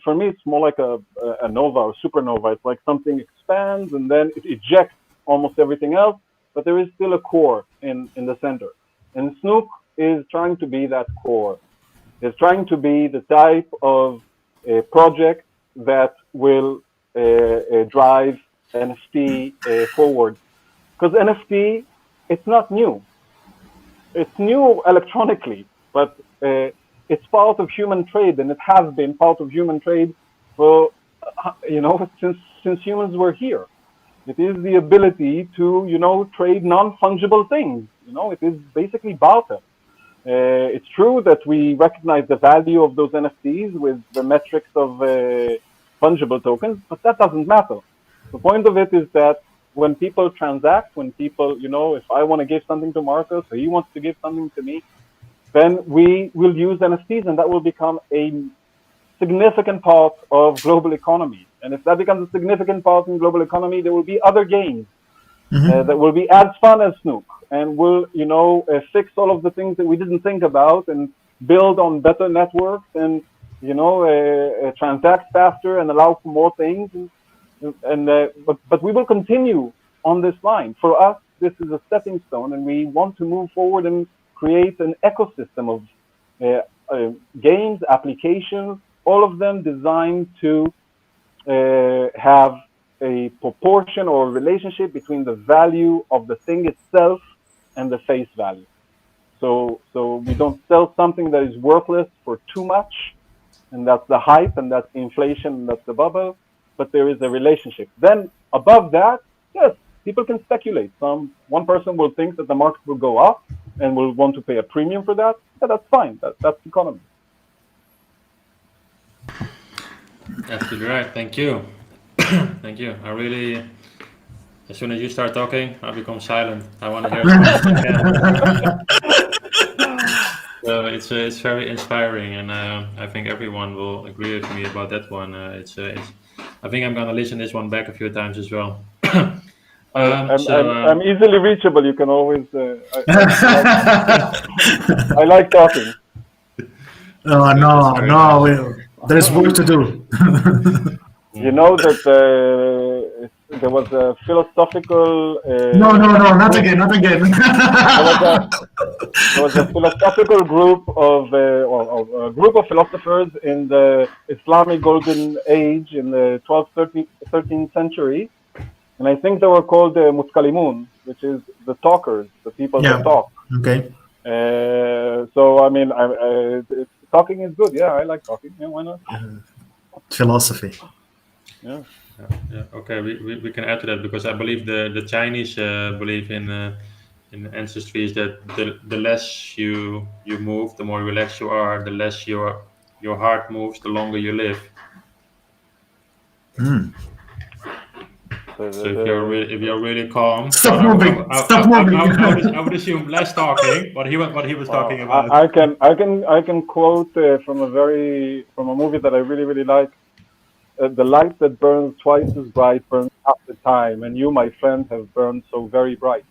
for me, it's more like a nova or supernova. It's like something expands and then it ejects almost everything else, but there is still a core in the center. And Snook is trying to be that core. It's trying to be the type of project that will drive NFT forward. Because NFT, it's not new. It's new electronically, but it's part of human trade, and it has been part of human trade for, since humans were here. It is the ability to, trade non-fungible things. It is basically barter. It's true that we recognize the value of those NFTs with the metrics of fungible tokens, but that doesn't matter. The point of it is that when people transact, when people, if I want to give something to Marcus or he wants to give something to me, then we will use NFTs, and that will become a significant part of global economy. And if that becomes a significant part in global economy, there will be other games that will be as fun as Snook, and will, fix all of the things that we didn't think about, and build on better networks, and, transact faster and allow for more things. But we will continue on this line. For us, this is a stepping stone, and we want to move forward and create an ecosystem of games, applications, all of them designed to have a proportion or relationship between the value of the thing itself and the face value. So we don't sell something that is worthless for too much, and that's the hype, and that's the inflation, and that's the bubble, but there is a relationship. Then above that, yes, people can speculate. One person will think that the market will go up and will want to pay a premium for that. Yeah, that's fine. That's economy. Absolutely right. Thank you. Thank you. I really, as soon as you start talking, I become silent. I want to hear as much as I can. So it's very inspiring, and I think everyone will agree with me about that one. I think I'm gonna listen this one back a few times as well. I'm easily reachable. You can always. I like talking. No. There's work to do. You know that there was a philosophical. No, not again. There was a philosophical group of a group of philosophers in the Islamic Golden Age in the 12th, 13th century, and I think they were called the Mutkalimun, which is the talkers, the people that talk. Okay. So I mean, talking is good. Yeah, I like talking. Yeah, why not? Philosophy. Yeah. Okay, we can add to that, because I believe the Chinese believe in ancestry is that the less you move, the more relaxed you are, the less your heart moves, the longer you live. So if you're really calm, stop moving. I would assume less talking. What he was talking about. I can quote from a movie that I really like. The light that burns twice as bright burns half the time, and you, my friend, have burned so very bright.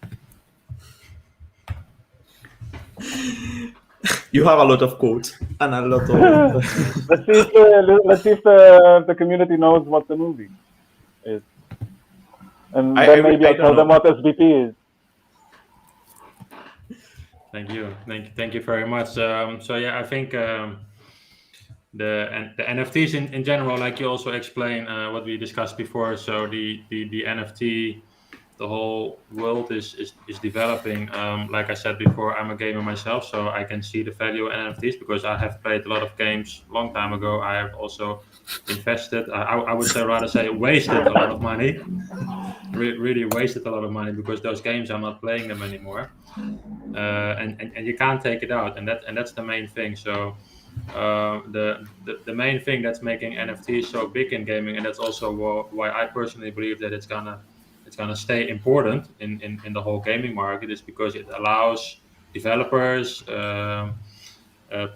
You have a lot of quotes and a lot of. Let's see if the community knows what the movie is, and then maybe I'll tell them what SBP is. Thank you very much. So yeah, I think the NFTs in general, like you also explained what we discussed before. So the NFT, the whole world is developing. Like I said before, I'm a gamer myself, so I can see the value in NFTs because I have played a lot of games a long time ago. I have also invested. I would rather say wasted a lot of money really wasted a lot of money because those games I'm not playing them anymore, and you can't take it out, and that's the main thing. So the main thing that's making NFTs so big in gaming, and that's also why I personally believe that it's gonna stay important in the whole gaming market, is because it allows developers,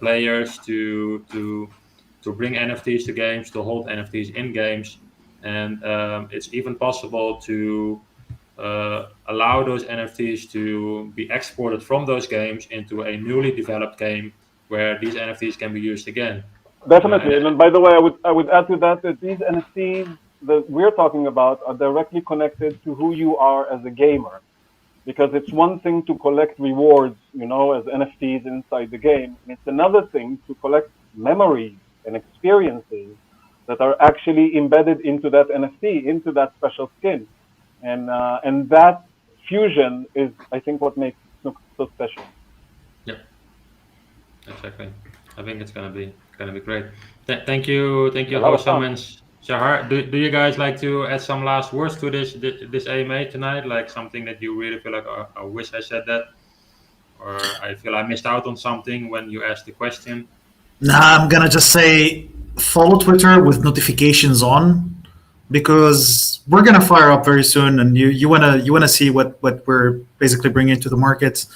players to bring NFTs to games, to hold NFTs in games, and it's even possible to allow those NFTs to be exported from those games into a newly developed game where these NFTs can be used again. Definitely. And by the way, I would add to that these NFTs that we're talking about are directly connected to who you are as a gamer. Because it's one thing to collect rewards, as NFTs inside the game. And it's another thing to collect memories and experiences that are actually embedded into that NFT, into that special skin. And that fusion is, I think, what makes Snook so special. Yeah, exactly. I think it's gonna be great. Thank you, Hosam and Shahar. Do you guys like to add some last words to this AMA tonight? Like something that you really feel like, I wish I said that, or I feel I missed out on something when you asked the question? Nah, I'm gonna just say follow Twitter with notifications on, because we're gonna fire up very soon, and you wanna see what we're basically bringing to the market.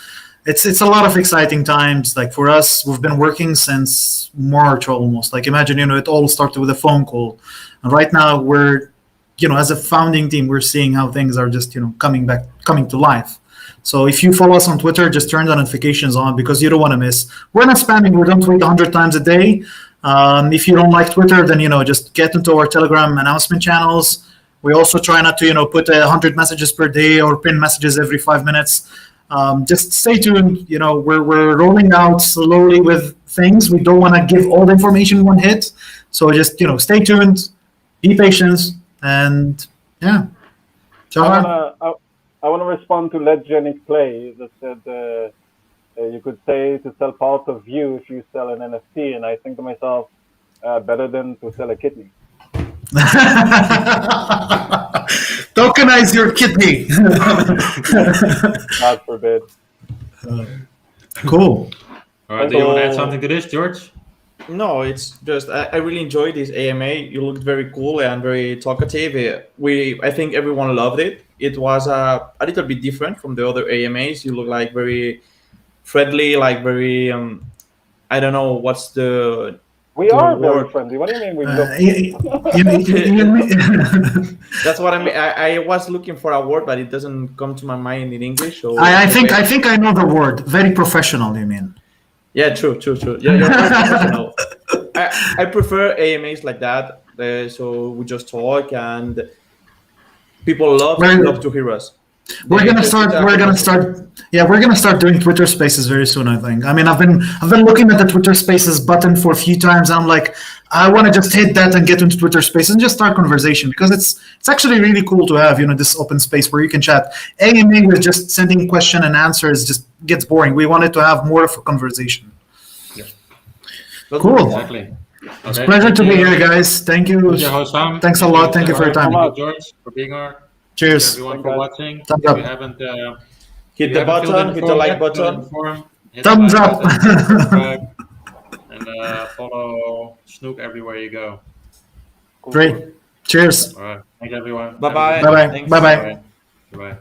It's a lot of exciting times. Like for us, we've been working since March almost. Like imagine, it all started with a phone call, and right now we're, as a founding team, we're seeing how things are just, coming to life. So if you follow us on Twitter, just turn the notifications on, because you don't want to miss. We're not spamming. We don't tweet 100 times a day. If you don't like Twitter, then just get into our Telegram announcement channels. We also try not to put 100 messages per day or pin messages every 5 minutes. Just stay tuned. We're rolling out slowly with things. We don't want to give all the information in one hit. So just stay tuned, be patient, and yeah. I want to respond to Let Genic Play that said you could say to sell part of you if you sell an NFT, and I think to myself, better than to sell a kidney. Tokenize your kidney. God forbid. Cool. All right, do you want to add something to this, George? No, it's just I really enjoyed this AMA. You looked very cool and very talkative. I think everyone loved it. It was a little bit different from the other AMAs. You look like very friendly, like very I don't know what's the. We are very friendly. What do you mean we look? That's what I mean. I was looking for a word, but it doesn't come to my mind in English. So I think I know the word. Very professional, you mean? Yeah, true. Yeah, you're very professional. I prefer AMAs like that. So we just talk, and people love to hear us. We're gonna start doing Twitter Spaces very soon, I think. I mean, I've been looking at the Twitter Spaces button for a few times. I'm like, I want to just hit that and get into Twitter Spaces and just start conversation, because it's actually really cool to have this open space where you can chat. AMA with just sending question and answers just gets boring. We wanted to have more of a conversation. Yeah. Cool. Exactly. It's a pleasure to be here, guys. Thank you. Thanks a lot. Thank you for your time. Thank you, George, for being here. Cheers. Everyone for watching. Thumbs if up. you haven't hit the button, hit the like button. Thumbs up. And follow Snook everywhere you go. Great. Cheers. All right. Thank you, everyone. Bye-bye. Bye-bye. Bye-bye. Bye-bye.